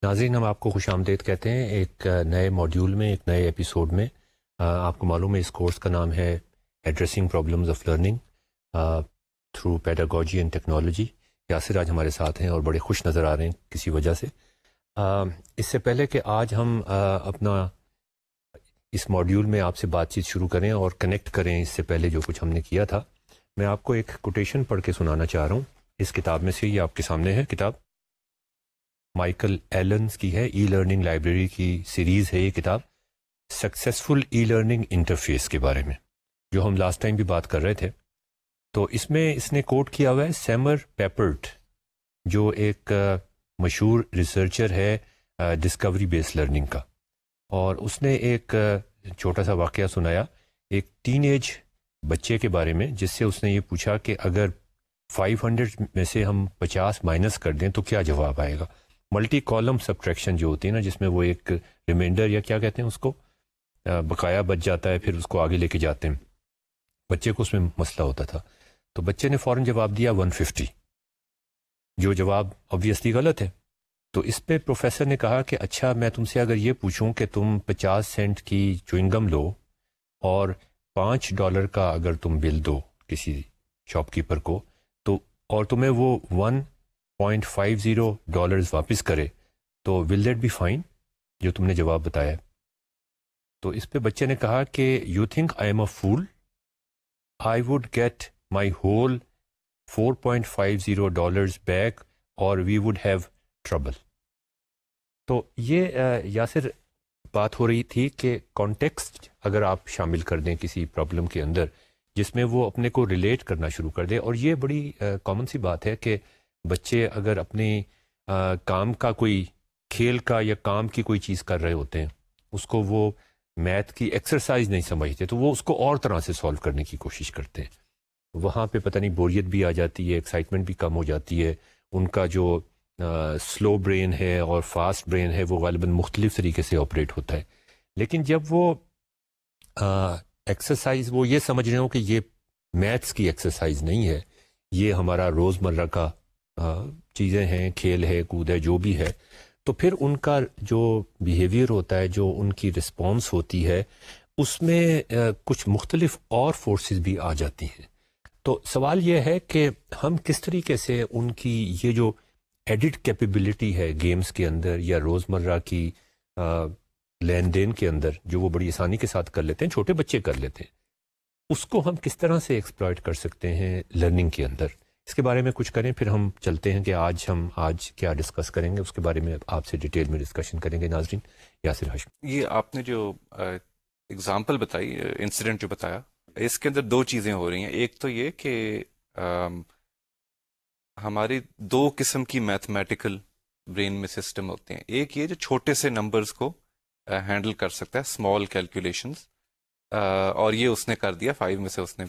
ناظرین، ہم آپ کو خوش آمدید کہتے ہیں ایک نئے ماڈیول میں، ایک نئے ایپیسوڈ میں۔ آپ کو معلوم ہے اس کورس کا نام ہے addressing problems of learning through pedagogy and technology. Yasir آج ہمارے ساتھ ہیں اور بڑے خوش نظر آ رہے ہیں کسی وجہ سے۔ اس سے پہلے کہ آج ہم اپنا اس ماڈیول میں آپ سے بات چیت شروع کریں اور کنیکٹ کریں اس سے پہلے جو کچھ ہم نے کیا تھا، میں آپ کو ایک کوٹیشن پڑھ کے سنانا چاہ رہا ہوں اس کتاب میں سے۔ یہ آپ کے سامنے ہے کتاب، مائیکل ایلنز کی ہے، ای لرننگ لائبریری کی سیریز ہے یہ کتاب، سکسیسفل ای لرننگ انٹرفیس کے بارے میں، جو ہم لاسٹ ٹائم بھی بات کر رہے تھے۔ تو اس میں اس نے کوٹ کیا ہوا ہے سیمر پیپرٹ، جو ایک مشہور ریسرچر ہے ڈسکوری بیس لرننگ کا، اور اس نے ایک چھوٹا سا واقعہ سنایا ایک ٹین ایج بچے کے بارے میں، جس سے اس نے یہ پوچھا کہ اگر 500 میں سے ہم 50 مائنس کر دیں تو کیا جواب آئے گا۔ ملٹی کالم سبٹریکشن جو ہوتی ہے نا، جس میں وہ ایک ریمائنڈر یا کیا کہتے ہیں اس کو، بقایا بچ جاتا ہے، پھر اس کو آگے لے کے جاتے ہیں، بچے کو اس میں مسئلہ ہوتا تھا۔ تو بچے نے فوراً جواب دیا 150، جو جواب آبویسلی غلط ہے۔ تو اس پہ پروفیسر نے کہا کہ اچھا، میں تم سے اگر یہ پوچھوں کہ تم 50 سینٹ کی چوئنگم لو اور $5 کا اگر تم بل دو کسی شاپ کیپر کو، تو اور تمہیں وہ $1.50 واپس کرے، تو ول دیٹ بی فائن، جو تم نے جواب بتایا۔ تو اس پہ بچے نے کہا کہ you think I am a fool, I would get my whole $4.50 back اور وی وڈ ہیو ٹربل۔ تو یہ یاسر بات ہو رہی تھی کہ کانٹیکسٹ اگر آپ شامل کر دیں کسی پرابلم کے اندر، جس میں وہ اپنے کو ریلیٹ کرنا شروع کر دے، اور یہ بڑی کامن سی بات ہے کہ بچے اگر اپنے کام کا کوئی، کھیل کا یا کام کی کوئی چیز کر رہے ہوتے ہیں، اس کو وہ میتھ کی ایکسرسائز نہیں سمجھتے، تو وہ اس کو اور طرح سے سولو کرنے کی کوشش کرتے ہیں۔ وہاں پہ پتہ نہیں بوریت بھی آ جاتی ہے، ایکسائٹمنٹ بھی کم ہو جاتی ہے، ان کا جو سلو برین ہے اور فاسٹ برین ہے وہ غالباً مختلف طریقے سے آپریٹ ہوتا ہے۔ لیکن جب وہ ایکسرسائز، وہ یہ سمجھ رہے ہوں کہ یہ میتھس کی ایکسرسائز نہیں ہے، یہ ہمارا روزمرہ کا چیزیں ہیں، کھیل ہے، کود ہے، جو بھی ہے، تو پھر ان کا جو بیہیویئر ہوتا ہے، جو ان کی رسپانس ہوتی ہے، اس میں کچھ مختلف اور فورسز بھی آ جاتی ہیں۔ تو سوال یہ ہے کہ ہم کس طریقے سے ان کی یہ جو ایڈٹ کیپیبلٹی ہے گیمز کے اندر یا روزمرہ کی لین دین کے اندر، جو وہ بڑی آسانی کے ساتھ کر لیتے ہیں، چھوٹے بچے کر لیتے ہیں، اس کو ہم کس طرح سے ایکسپلائٹ کر سکتے ہیں لرننگ کے اندر، اس کے بارے میں کچھ کریں، پھر ہم چلتے ہیں کہ آج کیا ڈسکس کریں گے، اس کے بارے میں آپ سے ڈیٹیل میں ڈسکشن کریں گے۔ ناظرین، یاسر ہاشمی۔ یہ آپ نے جو اگزامپل بتائی، انسیڈنٹ جو بتایا، اس کے اندر دو چیزیں ہو رہی ہیں۔ ایک تو یہ کہ ہماری دو قسم کی میتھمیٹیکل برین میں سسٹم ہوتے ہیں۔ ایک یہ جو چھوٹے سے نمبرز کو ہینڈل کر سکتا ہے، اسمال کیلکولیشنز، اور یہ اس نے کر دیا، 5 میں سے اس نے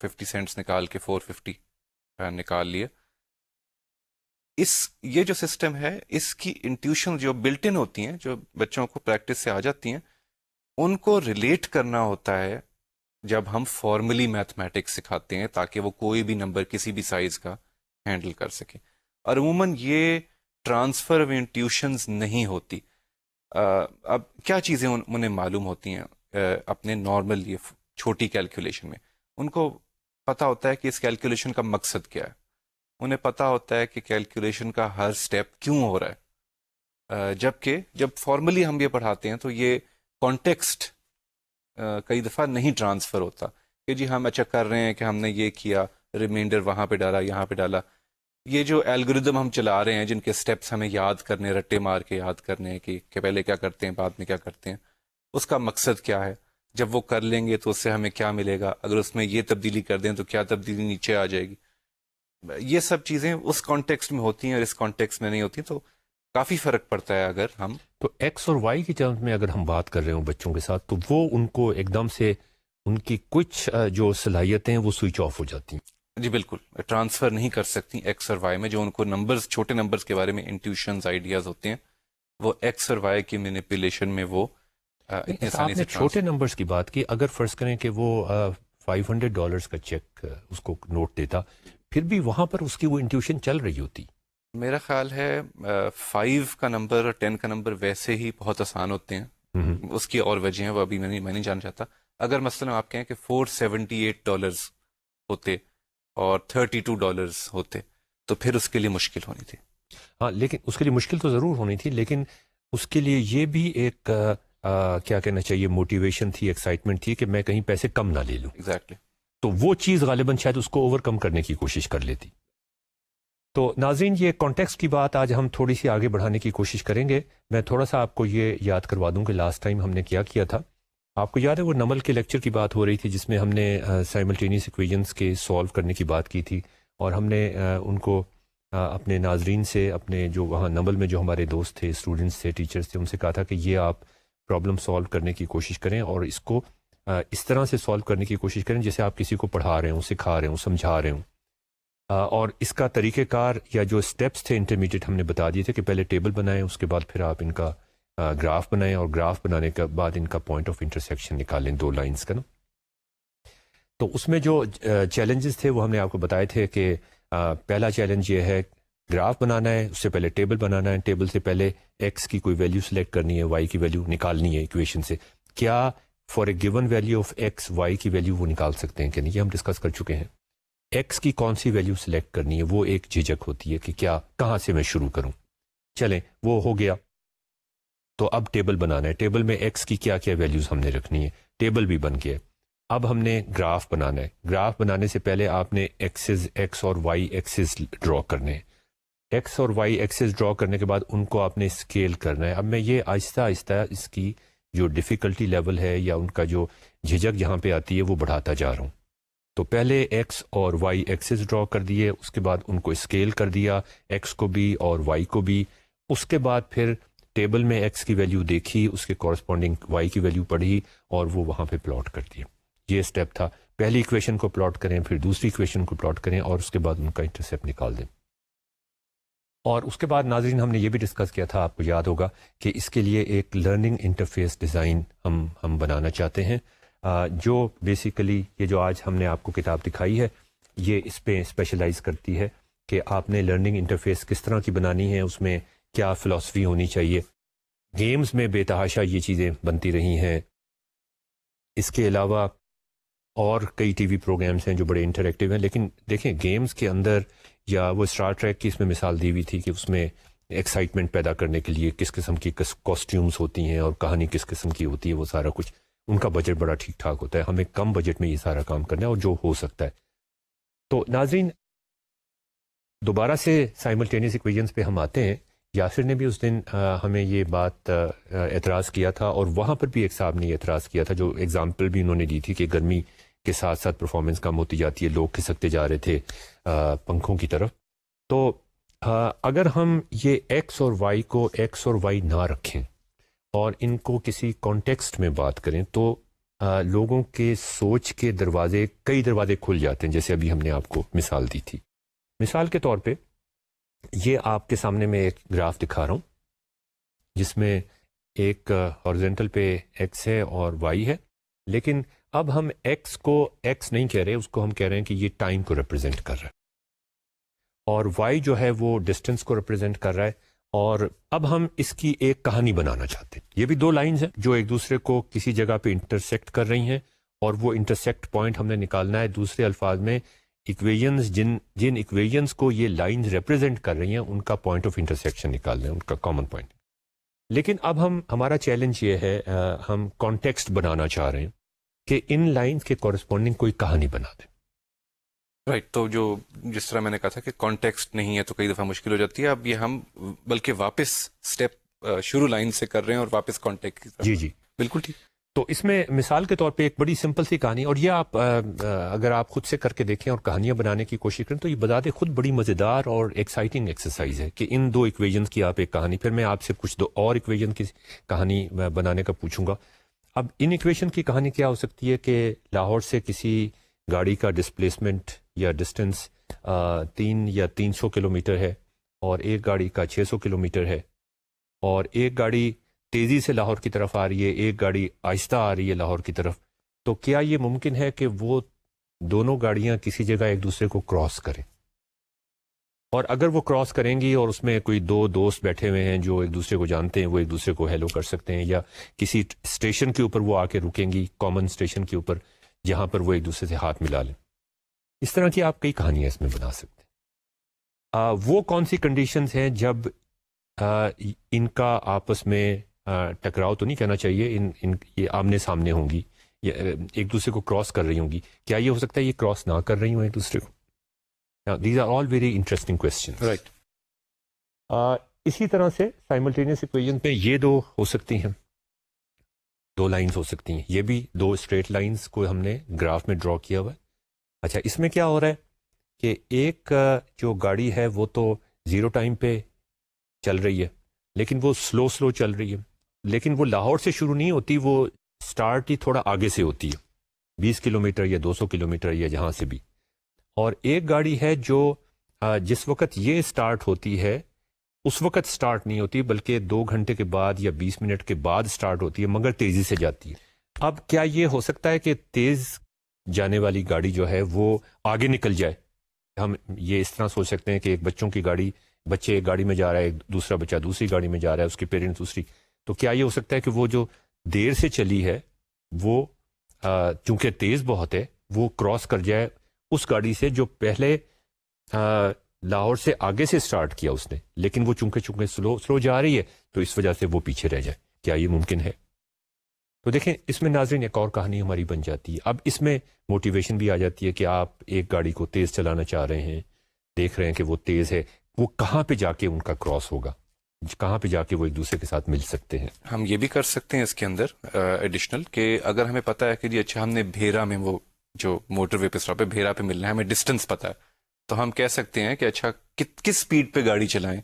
50 سینٹس نکال کے 450 نکال لیا۔ یہ جو سسٹم ہے، اس کی انٹیوشن جو بلٹ ان ہوتی ہیں، جو بچوں کو پریکٹس سے آ جاتی ہیں، ان کو ریلیٹ کرنا ہوتا ہے جب ہم فارملی میتھمیٹکس سکھاتے ہیں، تاکہ وہ کوئی بھی نمبر کسی بھی سائز کا ہینڈل کر سکے۔ اور عموماً یہ ٹرانسفر آف انٹیوشنز نہیں ہوتی۔ اب کیا چیزیں انہیں معلوم ہوتی ہیں اپنے نارمل یہ چھوٹی کیلکولیشن میں؟ ان کو پتہ ہوتا ہے کہ اس کیلکولیشن کا مقصد کیا ہے، انہیں پتہ ہوتا ہے کہ کیلکولیشن کا ہر سٹیپ کیوں ہو رہا ہے۔ جبکہ جب فارملی ہم یہ پڑھاتے ہیں تو یہ کانٹیکسٹ کئی دفعہ نہیں ٹرانسفر ہوتا، کہ جی ہم اچھا کر رہے ہیں کہ ہم نے یہ کیا، ریمائنڈر وہاں پہ ڈالا، یہاں پہ ڈالا۔ یہ جو الگوریدم ہم چلا رہے ہیں، جن کے سٹیپس ہمیں یاد کرنے، رٹے مار کے یاد کرنے کہ پہلے کیا کرتے ہیں، بعد میں کیا کرتے ہیں، اس کا مقصد کیا ہے، جب وہ کر لیں گے تو اس سے ہمیں کیا ملے گا، اگر اس میں یہ تبدیلی کر دیں تو کیا تبدیلی نیچے آ جائے گی۔ یہ سب چیزیں اس کانٹیکسٹ میں ہوتی ہیں اور اس کانٹیکسٹ میں نہیں ہوتی، تو کافی فرق پڑتا ہے۔ اگر ہم تو ایکس اور وائی کی ٹرمز میں اگر ہم بات کر رہے ہوں بچوں کے ساتھ، تو وہ ان کو ایک دم سے ان کی کچھ جو صلاحیتیں ہیں وہ سوئچ آف ہو جاتی ہیں۔ جی بالکل، ٹرانسفر نہیں کر سکتی ایکس اور وائی میں۔ جو ان کو نمبرز، چھوٹے نمبرز کے بارے میں انٹیوشنز، آئیڈیاز ہوتے ہیں، وہ ایکس اور وائی کی مینیپولیشن میں وہ اتنی آپ آسانی نے سے چھوٹے نمبرز کی بات کی، اگر فرض کریں کہ وہ $500 کا چیک اس کو نوٹ دیتا، پھر بھی وہاں پر اس کی وہ انٹیوشن چل رہی ہوتی، میرا خیال ہے 5 کا نمبر اور 10 کا نمبر ویسے ہی بہت آسان ہوتے ہیں. اس کی اور وجہ ہیں وہ ابھی میں نہیں جان چاہتا. اگر مثلا آپ کہیں کہ $478 ہوتے اور $32 ہوتے تو پھر اس کے لیے مشکل ہونی تھی. ہاں لیکن اس کے لیے مشکل تو ضرور ہونی تھی، لیکن اس کے لیے یہ بھی ایک کیا کہنا چاہیے موٹیویشن تھی، ایکسائٹمنٹ تھی کہ میں کہیں پیسے کم نہ لے لوں. ایگزیکٹلی. تو وہ چیز غالباً شاید اس کو اوور کم کرنے کی کوشش کر لیتی. تو ناظرین یہ کانٹیکسٹ کی بات آج ہم تھوڑی سی آگے بڑھانے کی کوشش کریں گے. میں تھوڑا سا آپ کو یہ یاد کروا دوں کہ لاسٹ ٹائم ہم نے کیا تھا. آپ کو یاد ہے وہ نمل کے لیکچر کی بات ہو رہی تھی جس میں ہم نے سائملٹینیس ایکویژنس کے سولو کرنے کی بات کی تھی، اور ہم نے ان کو اپنے ناظرین سے، اپنے جو وہاں نمل میں جو ہمارے دوست تھے، اسٹوڈنٹس تھے، ٹیچرز تھے، ان سے کہا تھا کہ یہ آپ پرابلم سولو کرنے کی کوشش کریں اور اس کو اس طرح سے سولو کرنے کی کوشش کریں جیسے آپ کسی کو پڑھا رہے ہوں، سکھا رہے ہوں، سمجھا رہے ہوں. اور اس کا طریقہ کار یا جو سٹیپس تھے انٹرمیڈیٹ ہم نے بتا دیے تھے کہ پہلے ٹیبل بنائیں، اس کے بعد پھر آپ ان کا گراف بنائیں، اور گراف بنانے کے بعد ان کا پوائنٹ آف انٹرسیکشن نکالیں 2 لائنز کا نا. تو اس میں جو چیلنجز تھے وہ ہم نے آپ کو بتائے تھے کہ پہلا چیلنج یہ ہے گراف بنانا ہے، اس سے پہلے ٹیبل بنانا ہے، ٹیبل سے پہلے ایکس کی کوئی ویلیو سلیکٹ کرنی ہے، وائی کی ویلیو نکالنی ہے ایکویشن سے. کیا for a given value of x y کی ویلیو وہ نکال سکتے ہیں کہ نہیں، یہ ہم ڈسکس کر چکے ہیں. ایکس کی کون سی ویلیو سلیکٹ کرنی ہے وہ ایک جھجک ہوتی ہے کہ کیا کہاں سے میں شروع کروں. چلیں وہ ہو گیا. تو اب ٹیبل بنانا ہے، ٹیبل میں ایکس کی کیا کیا ویلیوز ہم نے رکھنی ہے، ٹیبل بھی بن گیا. اب ہم نے گراف بنانا ہے. گراف بنانے سے پہلے آپ نے ایکس اور وائی ایکسز ڈرا کرنے ہیں. ایکس اور وائی ایکسز ڈرا کرنے کے بعد ان کو آپ نے اسکیل کرنا ہے. اب میں یہ آہستہ آہستہ اس کی جو ڈیفیکلٹی لیول ہے یا ان کا جو جھجک جہاں پہ آتی ہے وہ بڑھاتا جا رہا ہوں. تو پہلے ایکس اور وائی ایکسز ڈرا کر دیے، اس کے بعد ان کو اسکیل کر دیا، ایکس کو بھی اور وائی کو بھی. اس کے بعد پھر ٹیبل میں ایکس کی ویلیو دیکھی، اس کے کورسپونڈنگ وائی کی ویلیو پڑھی اور وہ وہاں پہ پلاٹ کر دیا. یہ اسٹیپ تھا. پہلی ایکویشن کو پلاٹ کریں، پھر دوسری ایکویشن کو پلاٹ کریں اور اس کے بعد ان کا انٹرسیپٹ نکال دیں. اور اس کے بعد ناظرین ہم نے یہ بھی ڈسکس کیا تھا، آپ کو یاد ہوگا کہ اس کے لیے ایک لرننگ انٹرفیس ڈیزائن ہم بنانا چاہتے ہیں، جو بیسیکلی یہ جو آج ہم نے آپ کو کتاب دکھائی ہے یہ اس پہ اسپیشلائز کرتی ہے کہ آپ نے لرننگ انٹرفیس کس طرح کی بنانی ہے، اس میں کیا فلاسفی ہونی چاہیے. گیمز میں بے تحاشا یہ چیزیں بنتی رہی ہیں. اس کے علاوہ اور کئی ٹی وی پروگرامز ہیں جو بڑے انٹریکٹیو ہیں، لیکن دیکھیں گیمز کے اندر یا وہ اسٹار ٹریک کی اس میں مثال دی ہوئی تھی کہ اس میں ایکسائٹمنٹ پیدا کرنے کے لیے کس قسم کی کاسٹیومز ہوتی ہیں اور کہانی کس قسم کی ہوتی ہے، وہ سارا کچھ ان کا بجٹ بڑا ٹھیک ٹھاک ہوتا ہے. ہمیں کم بجٹ میں یہ سارا کام کرنا ہے اور جو ہو سکتا ہے. تو ناظرین دوبارہ سے سائملٹینیس ایکویژنس پہ ہم آتے ہیں. یاسر نے بھی اس دن ہمیں یہ بات اعتراض کیا تھا، اور وہاں پر بھی ایک صاحب نے یہ اعتراض کیا تھا، جو ایگزامپل بھی انہوں نے دی تھی کہ گرمی کے ساتھ ساتھ پرفارمنس کم ہوتی جاتی ہے، لوگ کھسکتے جا رہے تھے پنکھوں کی طرف. تو اگر ہم یہ ایکس اور وائی کو ایکس اور وائی نہ رکھیں اور ان کو کسی کانٹیکسٹ میں بات کریں تو لوگوں کے سوچ کے کئی دروازے کھل جاتے ہیں، جیسے ابھی ہم نے آپ کو مثال دی تھی. مثال کے طور پہ یہ آپ کے سامنے میں ایک گراف دکھا رہا ہوں جس میں ایک ہارزنٹل پہ ایکس ہے اور وائی ہے، لیکن اب ہم ایکس کو ایکس نہیں کہہ رہے، اس کو ہم کہہ رہے ہیں کہ یہ ٹائم کو ریپرزینٹ کر رہا ہے، اور وائی جو ہے وہ ڈسٹینس کو ریپرزینٹ کر رہا ہے. اور اب ہم اس کی ایک کہانی بنانا چاہتے ہیں. یہ بھی 2 لائنز ہیں جو ایک دوسرے کو کسی جگہ پہ انٹرسیکٹ کر رہی ہیں، اور وہ انٹرسیکٹ پوائنٹ ہم نے نکالنا ہے. دوسرے الفاظ میں ایکویژنز جن ایکویژنز کو یہ لائنز ریپرزینٹ کر رہی ہیں ان کا پوائنٹ آف انٹرسیکشن نکالنا ہے، ان کا کامن پوائنٹ. لیکن اب ہمارا چیلنج یہ ہے، ہم کانٹیکسٹ بنانا چاہ رہے ہیں کہ ان لائنز کے کورسپونڈنگ کوئی کہانی بنا دیں. رائٹ. تو جس طرح میں نے کہا تھا کہ کانٹیکسٹ نہیں ہے تو کئی دفعہ مشکل ہو جاتی ہے. اب یہ ہم بلکہ واپس اسٹیپ شروع لائن سے کر رہے ہیں اور واپس کانٹیکٹ کی طرف. جی بالکل ٹھیک. تو اس میں مثال کے طور پہ ایک بڑی سمپل سی کہانی، اور یہ آپ اگر آپ خود سے کر کے دیکھیں اور کہانیاں بنانے کی کوشش کریں تو یہ بذات خود بڑی مزیدار اور ایکسائٹنگ ایکسرسائز ہے کہ ان 2 ایکویژنز کی آپ ایک کہانی، پھر میں آپ سے کچھ 2 اور ایکویژن کی کہانی بنانے کا پوچھوں گا. اب ان ایکویشن کی کہانی کیا ہو سکتی ہے کہ لاہور سے کسی گاڑی کا ڈسپلیسمنٹ یا ڈسٹینس 3 یا 300 کلومیٹر ہے، اور ایک گاڑی کا 600 کلومیٹر ہے، اور ایک گاڑی تیزی سے لاہور کی طرف آ رہی ہے، ایک گاڑی آہستہ آ رہی ہے لاہور کی طرف. تو کیا یہ ممکن ہے کہ وہ دونوں گاڑیاں کسی جگہ ایک دوسرے کو کراس کریں؟ اور اگر وہ کراس کریں گی اور اس میں کوئی دو دوست بیٹھے ہوئے ہیں جو ایک دوسرے کو جانتے ہیں، وہ ایک دوسرے کو ہیلو کر سکتے ہیں، یا کسی اسٹیشن کے اوپر وہ آ کے رکیں گی، کامن اسٹیشن کے اوپر، جہاں پر وہ ایک دوسرے سے ہاتھ ملا لیں. اس طرح کی آپ کئی کہانیاں اس میں بنا سکتے ہیں. وہ کون سی کنڈیشنز ہیں جب ان کا آپس میں ٹکراؤ تو نہیں کہنا چاہیے، ان یہ آمنے سامنے ہوں گی یا ایک دوسرے کو کراس کر رہی ہوں گی. کیا یہ ہو سکتا ہے یہ کراس نہ کر رہی ہوں ایک دوسرے کو؟ These are all very interesting question. Right. اسی طرح سے سائملٹینیس ایکویژن میں یہ دو ہو سکتی ہیں، دو لائنز ہو سکتی ہیں. یہ بھی دو اسٹریٹ لائنز کو ہم نے گراف میں ڈرا کیا ہوا ہے. اچھا، اس میں کیا ہو رہا ہے کہ ایک جو گاڑی ہے وہ تو زیرو ٹائم پہ چل رہی ہے، لیکن وہ سلو چل رہی ہے، لیکن وہ لاہور سے شروع نہیں ہوتی، وہ سٹارٹ ہی تھوڑا آگے سے ہوتی ہے، 20 کلومیٹر یا 200 کلومیٹر یا جہاں سے بھی. اور ایک گاڑی ہے جو جس وقت یہ سٹارٹ ہوتی ہے اس وقت سٹارٹ نہیں ہوتی، بلکہ 2 گھنٹے کے بعد یا 20 منٹ کے بعد سٹارٹ ہوتی ہے، مگر تیزی سے جاتی ہے. اب کیا یہ ہو سکتا ہے کہ تیز جانے والی گاڑی جو ہے وہ آگے نکل جائے؟ ہم یہ اس طرح سوچ سکتے ہیں کہ ایک بچوں کی گاڑی، بچے ایک گاڑی میں جا رہا ہے، ایک دوسرا بچہ دوسری گاڑی میں جا رہا ہے، اس کے پیرنٹس دوسری. تو کیا یہ ہو سکتا ہے کہ وہ جو دیر سے چلی ہے وہ چونکہ تیز بہت ہے، وہ کراس کر جائے اس گاڑی سے جو پہلے لاہور سے آگے سے سٹارٹ کیا اس نے، لیکن وہ چونکہ سلو جا رہی ہے تو اس وجہ سے وہ پیچھے رہ جائے؟ کیا یہ ممکن ہے؟ تو دیکھیں، اس میں ناظرین ایک اور کہانی ہماری بن جاتی ہے. اب اس میں موٹیویشن بھی آ جاتی ہے کہ آپ ایک گاڑی کو تیز چلانا چاہ رہے ہیں، دیکھ رہے ہیں کہ وہ تیز ہے، وہ کہاں پہ جا کے ان کا کراس ہوگا، کہاں پہ جا کے وہ ایک دوسرے کے ساتھ مل سکتے ہیں. ہم یہ بھی کر سکتے ہیں اس کے اندر ایڈیشنل کہ اگر ہمیں پتا ہے کہ جی اچھا ہم نے بھیرا میں، وہ جو موٹر وے پہ اسٹاپ پہ بھیرا پہ ملنا ہے، ہمیں ڈسٹینس پتا ہے، تو ہم کہہ سکتے ہیں کہ اچھا کس سپیڈ پہ گاڑی چلائیں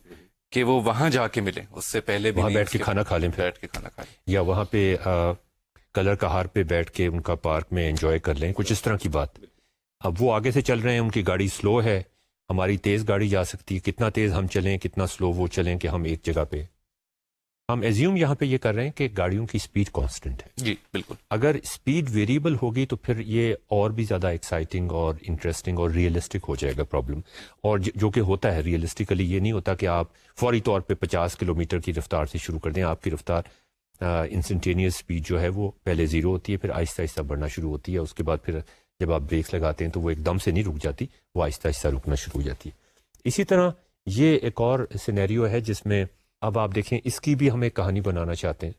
کہ وہ وہاں جا کے ملے، اس سے پہلے بھی وہاں نہیں، بیٹھ کے کھانا کھا لیں، بیٹھ کے کھانا کھا لیں، یا وہاں پہ کلر کہار پہ بیٹھ کے ان کا پارک میں انجوائے کر لیں، کچھ اس طرح کی بات. اب وہ آگے سے چل رہے ہیں، ان کی گاڑی سلو ہے، ہماری تیز گاڑی جا سکتی ہے، کتنا تیز ہم چلیں، کتنا سلو وہ چلیں کہ ہم ایک جگہ پہ. ہم ایزیوم یہاں پہ یہ کر رہے ہیں کہ گاڑیوں کی سپیڈ کانسٹنٹ ہے. جی بالکل. اگر سپیڈ ویریبل ہوگی تو پھر یہ اور بھی زیادہ ایکسائٹنگ اور انٹرسٹنگ اور ریئلسٹک ہو جائے گا پرابلم. اور جو کہ ہوتا ہے ریئلسٹیکلی، یہ نہیں ہوتا کہ آپ فوری طور پہ 50 کلومیٹر کی رفتار سے شروع کر دیں. آپ کی رفتار انسٹنٹینیس سپیڈ جو ہے وہ پہلے زیرو ہوتی ہے، پھر آہستہ آہستہ بڑھنا شروع ہوتی ہے. اس کے بعد پھر جب آپ بریکس لگاتے ہیں تو وہ ایک دم سے نہیں رک جاتی، وہ آہستہ آہستہ رکنا شروع ہو جاتی ہے. اسی طرح یہ ایک اور سینیریو ہے جس میں اب آپ دیکھیں، اس کی بھی ہم ایک کہانی بنانا چاہتے ہیں.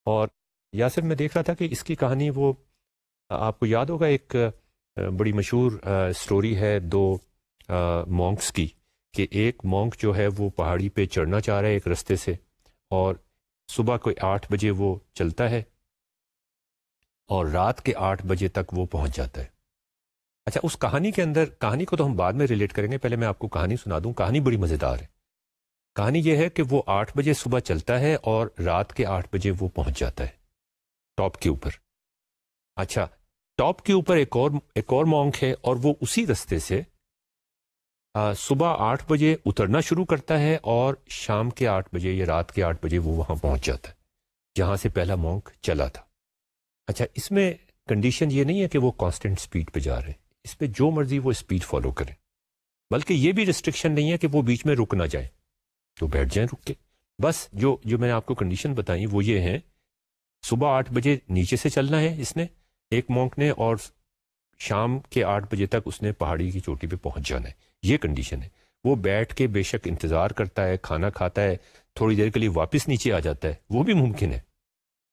اور یاسر، میں دیکھ رہا تھا کہ اس کی کہانی، وہ آپ کو یاد ہوگا، ایک بڑی مشہور سٹوری ہے دو مونکس کی، کہ ایک مونک جو ہے وہ پہاڑی پہ چڑھنا چاہ رہا ہے ایک رستے سے، اور صبح کو 8 بجے وہ چلتا ہے اور رات کے 8 بجے تک وہ پہنچ جاتا ہے. اچھا، اس کہانی کے اندر، کہانی کو تو ہم بعد میں ریلیٹ کریں گے، پہلے میں آپ کو کہانی سنا دوں. کہانی بڑی مزیدار ہے. کہانی یہ ہے کہ وہ 8 بجے صبح چلتا ہے اور رات کے 8 بجے وہ پہنچ جاتا ہے ٹاپ کے اوپر. اچھا، ٹاپ کے اوپر ایک اور مونک ہے، اور وہ اسی رستے سے صبح 8 بجے اترنا شروع کرتا ہے اور شام کے 8 بجے یا رات کے 8 بجے وہ وہاں پہنچ جاتا ہے جہاں سے پہلا مونک چلا تھا. اچھا، اس میں کنڈیشن یہ نہیں ہے کہ وہ کانسٹنٹ سپیڈ پہ جا رہے ہیں، اس پہ جو مرضی وہ سپیڈ فالو کریں، بلکہ یہ بھی ریسٹرکشن نہیں ہے کہ وہ بیچ میں رک نہ جائیں، تو بیٹھ جائیں رک کے. بس جو میں نے آپ کو کنڈیشن بتائی وہ یہ ہیں: صبح 8 بجے نیچے سے چلنا ہے اس نے، ایک مونک نے، اور شام کے 8 بجے تک اس نے پہاڑی کی چوٹی پہ پہنچ جانا ہے. یہ کنڈیشن ہے. وہ بیٹھ کے بے شک انتظار کرتا ہے، کھانا کھاتا ہے، تھوڑی دیر کے لیے واپس نیچے آ جاتا ہے، وہ بھی ممکن ہے.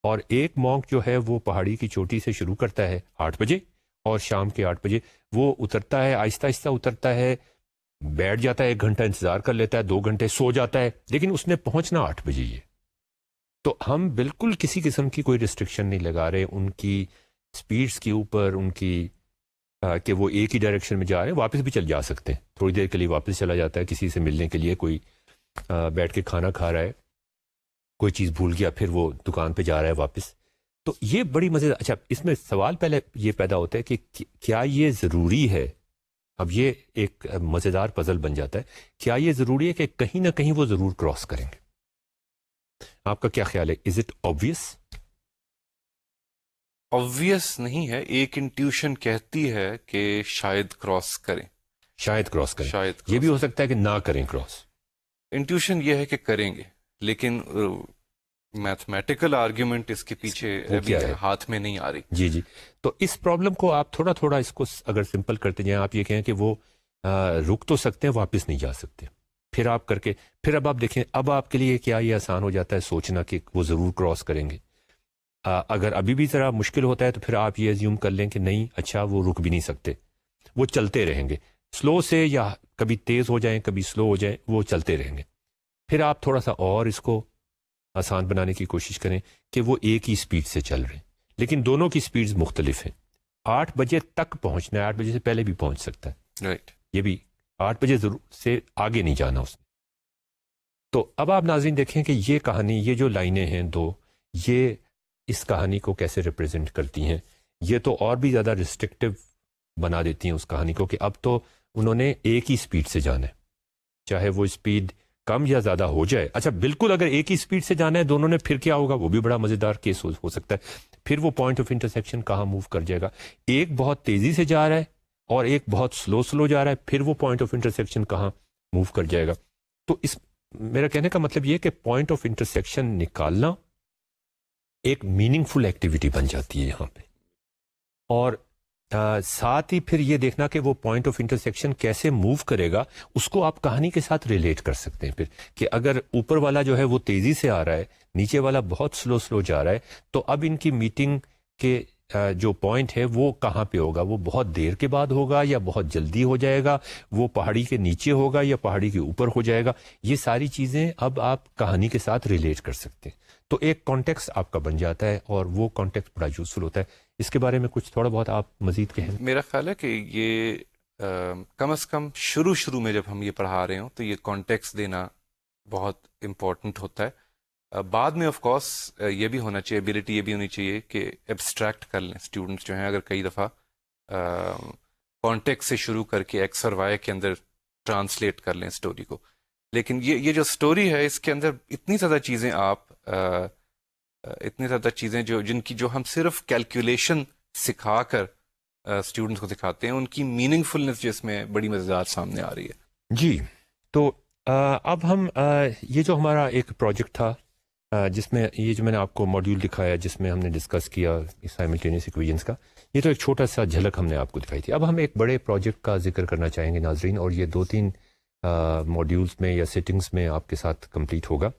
اور ایک مونک جو ہے وہ پہاڑی کی چوٹی سے شروع کرتا ہے 8 بجے اور شام کے 8 بجے وہ اترتا ہے، آہستہ آہستہ اترتا ہے، بیٹھ جاتا ہے، 1 گھنٹہ انتظار کر لیتا ہے، 2 گھنٹے سو جاتا ہے، لیکن اس نے پہنچنا 8 بجے ہی ہے. تو ہم بالکل کسی قسم کی کوئی ریسٹرکشن نہیں لگا رہے ان کی سپیڈز کے اوپر، ان کی کہ وہ ایک ہی ڈائریکشن میں جا رہے ہیں، واپس بھی چل جا سکتے ہیں، تھوڑی دیر کے لیے واپس چلا جاتا ہے کسی سے ملنے کے لیے، کوئی بیٹھ کے کھانا کھا رہا ہے، کوئی چیز بھول گیا، پھر وہ دکان پہ جا رہا ہے واپس. تو یہ بڑی مزے. اچھا، اس میں سوال پہلے یہ پیدا ہوتا ہے کہ کیا یہ ضروری ہے؟ اب یہ ایک مزیدار پزل بن جاتا ہے. کیا یہ ضروری ہے کہ کہیں نہ کہیں وہ ضرور کراس کریں گے؟ آپ کا کیا خیال ہے؟ Is it obvious? آبویس نہیں ہے، ایک انٹیوشن کہتی ہے کہ شاید کراس کریں، شاید کراس کریں. شاید یہ بھی ہو سکتا ہے کہ نہ کریں کراس. انٹیوشن یہ ہے کہ کریں گے، لیکن میتھمیٹیکل آرگیومنٹ اس کے پیچھے ابھی ہاتھ میں نہیں آ رہی. جی جی. تو اس پرابلم کو آپ تھوڑا تھوڑا اس کو اگر سمپل کرتے جائیں، آپ یہ کہیں کہ وہ رک تو سکتے ہیں، واپس نہیں جا سکتے. پھر آپ کر کے پھر اب آپ دیکھیں، اب آپ کے لیے کیا یہ آسان ہو جاتا ہے سوچنا کہ وہ ضرور کراس کریں گے. اگر ابھی بھی ذرا مشکل ہوتا ہے تو پھر آپ یہ ایزیوم کر لیں کہ نہیں، اچھا وہ رک بھی نہیں سکتے، وہ چلتے رہیں گے. سلو سے یا کبھی تیز ہو جائیں کبھی سلو ہو جائیں، وہ چلتے رہیں گے. پھر آپ تھوڑا سا اور اس کو آسان بنانے کی کوشش کریں کہ وہ ایک ہی سپیڈ سے چل رہے ہیں، لیکن دونوں کی سپیڈز مختلف ہیں. 8 بجے تک پہنچنا ہے، 8 بجے سے پہلے بھی پہنچ سکتا ہے. رائٹ. یہ بھی 8 بجے ضرور سے آگے نہیں جانا اس نے. تو اب آپ ناظرین دیکھیں کہ یہ کہانی، یہ جو لائنیں ہیں دو، یہ اس کہانی کو کیسے ریپرزینٹ کرتی ہیں. یہ تو اور بھی زیادہ ریسٹرکٹیو بنا دیتی ہیں اس کہانی کو کہ اب تو انہوں نے ایک ہی سپیڈ سے جانا ہے، چاہے وہ سپیڈ کم یا زیادہ ہو جائے. اچھا بالکل اگر ایک ہی سپیڈ سے جانا ہے دونوں نے، پھر کیا ہوگا؟ وہ بھی بڑا مزیدار کیس ہو سکتا ہے. پھر وہ پوائنٹ آف انٹرسیکشن کہاں موو کر جائے گا؟ ایک بہت تیزی سے جا رہا ہے اور ایک بہت سلو جا رہا ہے، پھر وہ پوائنٹ آف انٹرسیکشن کہاں موو کر جائے گا؟ تو اس میرا کہنے کا مطلب یہ کہ پوائنٹ آف انٹرسیکشن نکالنا ایک میننگ فل ایکٹیویٹی بن جاتی ہے یہاں پہ. اور ساتھ ہی پھر یہ دیکھنا کہ وہ پوائنٹ آف انٹرسیکشن کیسے موو کرے گا، اس کو آپ کہانی کے ساتھ ریلیٹ کر سکتے ہیں. پھر کہ اگر اوپر والا جو ہے وہ تیزی سے آ رہا ہے، نیچے والا بہت سلو جا رہا ہے، تو اب ان کی میٹنگ کے جو پوائنٹ ہے وہ کہاں پہ ہوگا؟ وہ بہت دیر کے بعد ہوگا یا بہت جلدی ہو جائے گا؟ وہ پہاڑی کے نیچے ہوگا یا پہاڑی کے اوپر ہو جائے گا؟ یہ ساری چیزیں اب آپ کہانی کے ساتھ ریلیٹ کر سکتے ہیں. تو ایک کانٹیکسٹ آپ کا بن جاتا ہے اور وہ کانٹیکسٹ بڑا یوزفل ہوتا ہے. اس کے بارے میں کچھ تھوڑا بہت آپ مزید کہیں؟ میرا خیال ہے کہ یہ کم از کم شروع میں جب ہم یہ پڑھا رہے ہوں تو یہ کانٹیکسٹ دینا بہت امپورٹنٹ ہوتا ہے. بعد میں آف کورس یہ بھی ہونا چاہیے، ایبلٹی یہ بھی ہونی چاہیے کہ ایبسٹریکٹ کر لیں اسٹوڈنٹس جو ہیں. اگر کئی دفعہ کانٹیکسٹ سے شروع کر کے ایکس اور وائی کے اندر ٹرانسلیٹ کر لیں اسٹوری کو، لیکن یہ جو اسٹوری ہے اس کے اندر اتنی زیادہ چیزیں اتنی زیادہ چیزیں جن کی جو ہم صرف کیلکولیشن سکھا کر اسٹوڈنٹس کو دکھاتے ہیں، ان کی میننگ فلنس جو اس میں بڑی مزیدار سامنے آ رہی ہے. جی. تو اب ہم یہ جو ہمارا ایک پروجیکٹ تھا جس میں یہ جو میں نے آپ کو ماڈیول دکھایا جس میں ہم نے ڈسکس کیا سائملٹینیس ایکویشنز کا، یہ تو ایک چھوٹا سا جھلک ہم نے آپ کو دکھائی تھی. اب ہم ایک بڑے پروجیکٹ کا ذکر کرنا چاہیں گے ناظرین، اور یہ 2-3 ماڈیولز میں یا سیٹنگز میں آپ کے ساتھ کمپلیٹ ہوگا.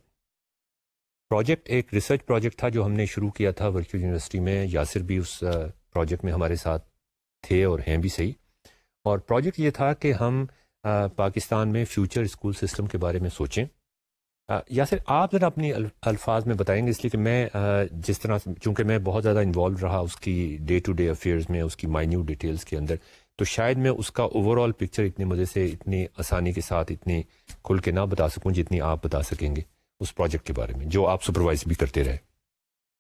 پروجیکٹ ایک ریسرچ پروجیکٹ تھا جو ہم نے شروع کیا تھا ورچوئل یونیورسٹی میں. یاسر بھی اس پروجیکٹ میں ہمارے ساتھ تھے اور ہیں بھی صحیح. اور پروجیکٹ یہ تھا کہ ہم پاکستان میں فیوچر اسکول سسٹم کے بارے میں سوچیں. یاسر آپ ذرا اپنی الفاظ میں بتائیں گے، اس لیے کہ میں جس طرح چونکہ میں بہت زیادہ انوالو رہا اس کی ڈے ٹو ڈے افیئرز میں، اس کی مائنیوٹ ڈیٹیلز کے اندر، تو شاید میں اس کا اوور آل پکچر اتنے مزے سے، اتنی آسانی کے ساتھ، اتنی کھل کے نہ بتا سکوں جتنی آپ بتا سکیں گے اس پروجیکٹ کے بارے میں جو آپ سپروائز بھی کرتے رہے.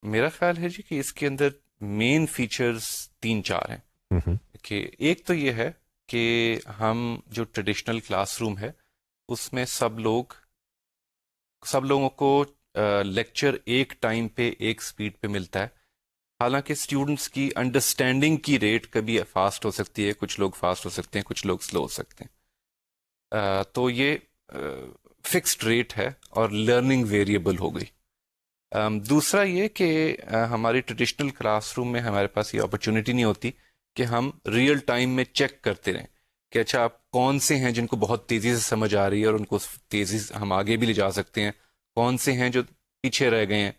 میرا خیال ہے جی کہ اس کے اندر مین فیچرز 3-4 ہیں. کہ ایک تو یہ ہے کہ ہم جو ٹریڈیشنل کلاس روم ہے اس میں سب لوگوں کو لیکچر ایک ٹائم پہ ایک سپیڈ پہ ملتا ہے. حالانکہ اسٹوڈنٹس کی انڈرسٹینڈنگ کی ریٹ کبھی فاسٹ ہو سکتی ہے، کچھ لوگ فاسٹ ہو سکتے ہیں، کچھ لوگ سلو ہو سکتے ہیں. تو یہ فکسڈ ریٹ ہے اور لرننگ ویریبل ہو گئی. دوسرا یہ کہ ہماری ٹریڈیشنل کلاس روم میں ہمارے پاس یہ اپرچونٹی نہیں ہوتی کہ ہم ریئل ٹائم میں چیک کرتے رہیں کہ اچھا آپ کون سے ہیں جن کو بہت تیزی سے سمجھ آ رہی ہے اور ان کو تیزی سے ہم آگے بھی لے جا سکتے ہیں، کون سے ہیں جو پیچھے رہ گئے ہیں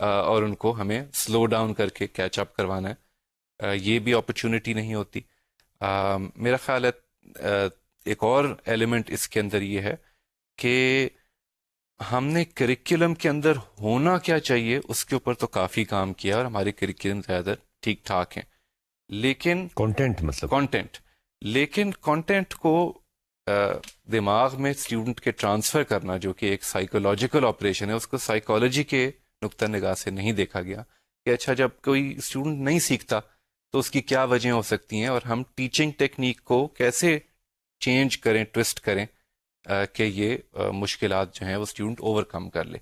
اور ان کو ہمیں سلو ڈاؤن کر کے کیچ اپ کروانا ہے. یہ بھی اپرچونٹی نہیں ہوتی. میرا خیال ہے ایک اور ایلیمنٹ اس کے اندر یہ ہے کہ ہم نے کریکولم کے اندر ہونا کیا چاہیے اس کے اوپر تو کافی کام کیا اور ہمارے کریکولم زیادہ ٹھیک ٹھاک ہیں، لیکن کانٹینٹ کو دماغ میں اسٹوڈنٹ کے ٹرانسفر کرنا جو کہ ایک سائیکولوجیکل آپریشن ہے، اس کو سائیکالوجی کے نقطہ نگاہ سے نہیں دیکھا گیا کہ اچھا جب کوئی اسٹوڈنٹ نہیں سیکھتا تو اس کی کیا وجہیں ہو سکتی ہیں اور ہم ٹیچنگ ٹیکنیک کو کیسے چینج کریں، ٹوسٹ کریں کہ یہ مشکلات جو ہیں وہ اسٹوڈنٹ اوور کم کر لے،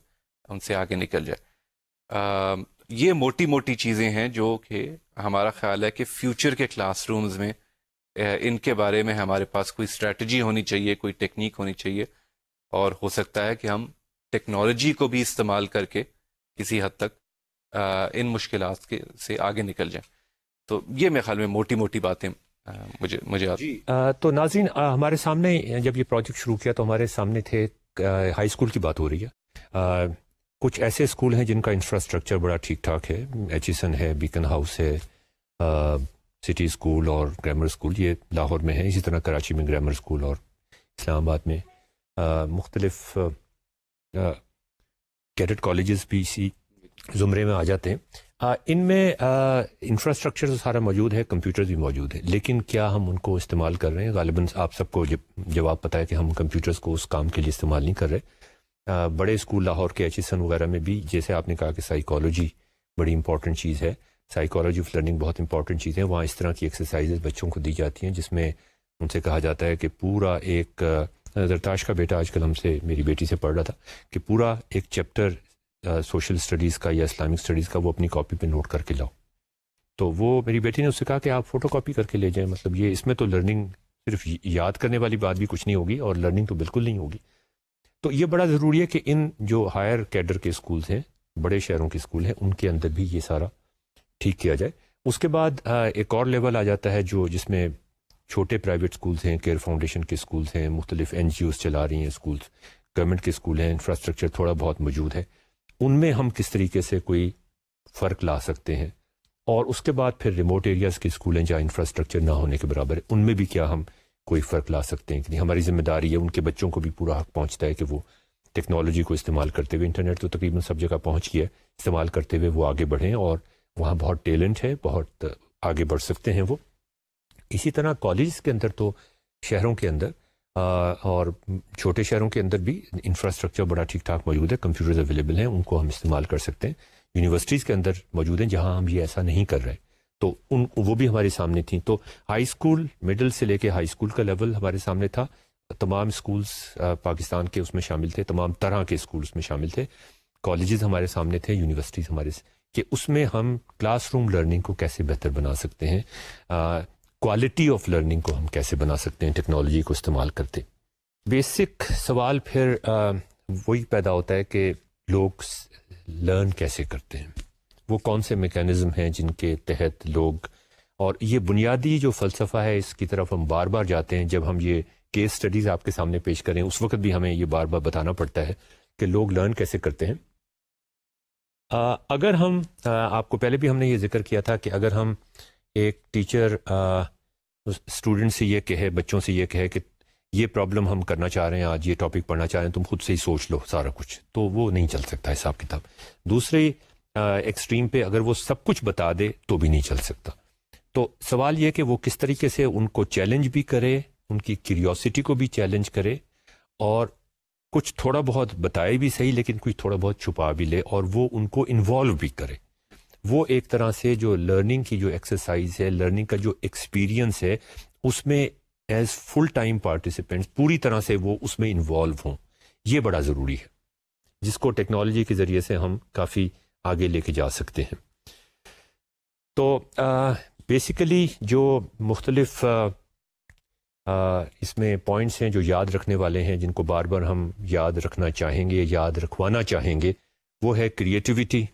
ان سے آگے نکل جائے. یہ موٹی چیزیں ہیں جو کہ ہمارا خیال ہے کہ فیوچر کے کلاس رومز میں ان کے بارے میں ہمارے پاس کوئی اسٹریٹجی ہونی چاہیے، کوئی ٹیکنیک ہونی چاہیے، اور ہو سکتا ہے کہ ہم ٹیکنالوجی کو بھی استعمال کر کے کسی حد تک ان مشکلات سے آگے نکل جائیں. تو یہ میرے خیال میں موٹی موٹی باتیں مجھے جی تو ناظرین ہمارے سامنے جب یہ پروجیکٹ شروع کیا تو ہمارے سامنے تھے ہائی اسکول کی بات ہو رہی ہے. کچھ ایسے اسکول ہیں جن کا انفراسٹرکچر بڑا ٹھیک ٹھاک ہے، ایچیسن ہے، بیکن ہاؤس ہے، سٹی اسکول اور گرامر اسکول یہ لاہور میں ہے، اسی طرح کراچی میں گرامر اسکول اور اسلام آباد میں مختلف کیڈٹ کالجز بھی اسی زمرے میں آ جاتے ہیں. ان میں انفراسٹرکچر تو سارا موجود ہے، کمپیوٹر بھی موجود ہے، لیکن کیا ہم ان کو استعمال کر رہے ہیں؟ غالباً آپ سب کو جواب پتہ ہے کہ ہم کمپیوٹرز کو اس کام کے لیے استعمال نہیں کر رہے. بڑے اسکول لاہور کے ایچیسن وغیرہ میں بھی جیسے آپ نے کہا کہ سائیکالوجی بڑی امپورٹنٹ چیز ہے، سائیکالوجی آف لرننگ بہت امپورٹنٹ چیز ہے، وہاں اس طرح کی ایکسرسائزز بچوں کو دی جاتی ہیں جس میں ان سے کہا جاتا ہے کہ پورا ایک زرتاش کا بیٹا آج کل ہم سے میری بیٹی سے پڑھ رہا تھا کہ پورا ایک چیپٹر سوشل اسٹڈیز کا یا اسلامک اسٹڈیز کا وہ اپنی کاپی پہ نوٹ کر کے لاؤ. تو وہ میری بیٹی نے اس سے کہا کہ آپ فوٹو کاپی کر کے لے جائیں. مطلب یہ اس میں تو لرننگ صرف یاد کرنے والی بات بھی کچھ نہیں ہوگی اور لرننگ تو بالکل نہیں ہوگی. تو یہ بڑا ضروری ہے کہ ان جو ہائر کیڈر کے اسکولز ہیں، بڑے شہروں کے اسکول ہیں، ان کے اندر بھی یہ سارا ٹھیک کیا جائے. اس کے بعد ایک اور لیول آ جاتا ہے جس میں چھوٹے پرائیویٹ اسکولز ہیں، کیئر فاؤنڈیشن کے اسکولز ہیں، مختلف این جی اوز چلا رہی ہیں اسکولز، گورنمنٹ کے اسکول ہیں، انفراسٹرکچر تھوڑا بہت موجود ہے. ان میں ہم کس طریقے سے کوئی فرق لا سکتے ہیں؟ اور اس کے بعد پھر ریموٹ ایریاز کے اسکول ہیں جہاں انفراسٹرکچر نہ ہونے کے برابر ہے، ان میں بھی کیا ہم کوئی فرق لا سکتے ہیں کہ نہیں؟ ہماری ذمہ داری ہے، ان کے بچوں کو بھی پورا حق پہنچتا ہے کہ وہ ٹیکنالوجی کو استعمال کرتے ہوئے، انٹرنیٹ تو تقریباً سب جگہ پہنچ گیا ہے، استعمال کرتے ہوئے وہ آگے بڑھیں، اور وہاں بہت ٹیلنٹ ہے، بہت آگے بڑھ سکتے ہیں وہ. اسی طرح کالجز کے اندر تو شہروں کے اندر اور چھوٹے شہروں کے اندر بھی انفراسٹرکچر بڑا ٹھیک ٹھاک موجود ہے، کمپیوٹرز اویلیبل ہیں، ان کو ہم استعمال کر سکتے ہیں. یونیورسٹیز کے اندر موجود ہیں جہاں ہم یہ ایسا نہیں کر رہے، تو وہ بھی ہمارے سامنے تھیں. تو ہائی اسکول، مڈل سے لے کے ہائی اسکول کا لیول ہمارے سامنے تھا. تمام اسکولز پاکستان کے اس میں شامل تھے، تمام طرح کے اسکول اس میں شامل تھے. کالجز ہمارے سامنے تھے، یونیورسٹیز ہمارے کہ اس میں ہم کلاس روم لرننگ کو کیسے بہتر بنا سکتے ہیں، کوالٹی آف لرننگ کو ہم کیسے بنا سکتے ہیں ٹیکنالوجی کو استعمال کرتے. بیسک سوال پھر وہی پیدا ہوتا ہے کہ لوگ لرن کیسے کرتے ہیں، وہ کون سے میکینزم ہیں جن کے تحت لوگ، اور یہ بنیادی جو فلسفہ ہے اس کی طرف ہم بار بار جاتے ہیں. جب ہم یہ کیس سٹڈیز آپ کے سامنے پیش کریں اس وقت بھی ہمیں یہ بار بار بتانا پڑتا ہے کہ لوگ لرن کیسے کرتے ہیں. اگر ہم آپ کو پہلے بھی ہم نے یہ ذکر کیا تھا کہ اگر ہم ایک ٹیچر اسٹوڈنٹ سے یہ کہے، بچوں سے یہ کہے کہ یہ پرابلم ہم کرنا چاہ رہے ہیں، آج یہ ٹاپک پڑھنا چاہ رہے ہیں، تم خود سے ہی سوچ لو سارا کچھ، تو وہ نہیں چل سکتا حساب کتاب. دوسرے ایکسٹریم پہ اگر وہ سب کچھ بتا دے تو بھی نہیں چل سکتا. تو سوال یہ کہ وہ کس طریقے سے ان کو چیلنج بھی کرے، ان کی کیوریوسٹی کو بھی چیلنج کرے، اور کچھ تھوڑا بہت بتائے بھی صحیح لیکن کچھ تھوڑا بہت چھپا بھی لے، اور وہ ان کو انوالو بھی کرے. وہ ایک طرح سے جو لرننگ کی جو ایکسرسائز ہے، لرننگ کا جو ایکسپیرینس ہے، اس میں ایز فل ٹائم پارٹیسپینٹس پوری طرح سے وہ اس میں انوالو ہوں. یہ بڑا ضروری ہے، جس کو ٹیکنالوجی کے ذریعے سے ہم کافی آگے لے کے جا سکتے ہیں. تو بیسیکلی جو مختلف اس میں پوائنٹس ہیں جو یاد رکھنے والے ہیں، جن کو بار بار ہم یاد رکھنا چاہیں گے، یاد رکھوانا چاہیں گے، وہ ہے کریٹیوٹی.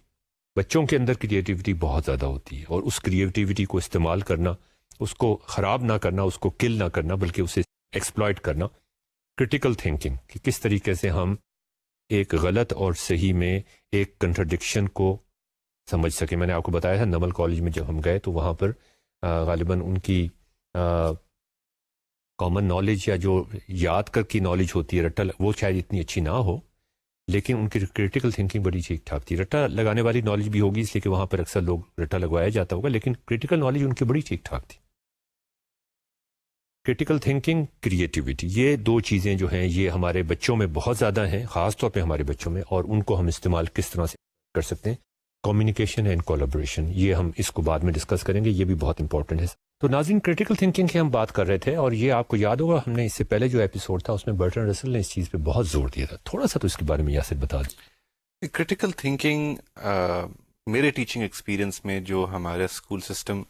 بچوں کے اندر کریٹیوٹی بہت زیادہ ہوتی ہے، اور اس کریٹیوٹی کو استعمال کرنا، اس کو خراب نہ کرنا، اس کو کل نہ کرنا، بلکہ اسے ایکسپلائٹ کرنا. کرٹیکل تھنکنگ کہ کس طریقے سے ہم ایک غلط اور صحیح میں ایک کنٹرڈکشن کو سمجھ سکیں. میں نے آپ کو بتایا تھا نمل کالج میں جب ہم گئے تو وہاں پر غالباً ان کی کامن نالج یا جو یاد کر کی نالج ہوتی ہے رٹا، وہ شاید اتنی اچھی نہ ہو، لیکن ان کی کریٹیکل تھنکنگ بڑی ٹھیک ٹھاک تھی. رٹا لگانے والی نالج بھی ہوگی اس لیے کہ وہاں پر اکثر لوگ رٹا لگوایا جاتا ہوگا، لیکن کریٹیکل نالج ان کی بڑی ٹھیک ٹھاک تھی. کریٹیکل تھنکنگ، کریٹیوٹی، یہ دو چیزیں جو ہیں یہ ہمارے بچوں میں بہت زیادہ ہیں، خاص طور پہ ہمارے بچوں میں، اور ان کو ہم استعمال کس طرح سے کر سکتے ہیں. کمیونیکیشن اینڈ کولیبریشن، یہ ہم اس کو بعد میں ڈسکس کریں گے، یہ بھی بہت امپورٹنٹ ہے. تو ناظرین، کریٹیکل تھنکنگ کی ہم بات کر رہے تھے، اور یہ آپ کو یاد ہوگا ہم نے اس سے پہلے جو ایپیسوڈ تھا اس میں برٹن رسل نے اس چیز پہ بہت زور دیا تھا. تھوڑا سا تو اس کے بارے میں یاسر بتا دیں. کریٹیکل تھنکنگ میرے ٹیچنگ ایکسپیرینس میں جو ہمارا اسکول سسٹم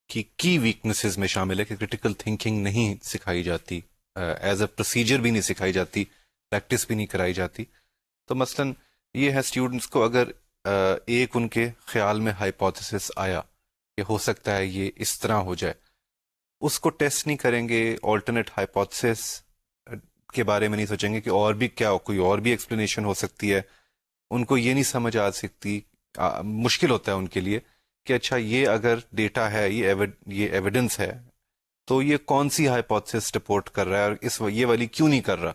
کی ویکنیسز میں شامل ہے کہ کرٹیکل تھنکنگ نہیں سکھائی جاتی، ایز اے پروسیجر بھی نہیں سکھائی جاتی، پریکٹس بھی نہیں کرائی جاتی. تو مثلاً یہ ہے اسٹوڈنٹس کو اگر ایک ان کے خیال میں ہائپوتھیسس آیا کہ ہو سکتا ہے یہ اس طرح ہو جائے، اس کو ٹیسٹ نہیں کریں گے، آلٹرنیٹ ہائپوتھیسس کے بارے میں نہیں سوچیں گے کہ اور بھی کیا کوئی اور بھی ایکسپلینیشن ہو سکتی ہے. ان کو یہ نہیں سمجھ آ سکتی، مشکل ہوتا ہے ان کے لیے کہ اچھا یہ اگر ڈیٹا ہے، یہ ایویڈنس ہے، تو یہ کون سی ہائپوتھیسس سپورٹ کر رہا ہے اور یہ والی کیوں نہیں کر رہا.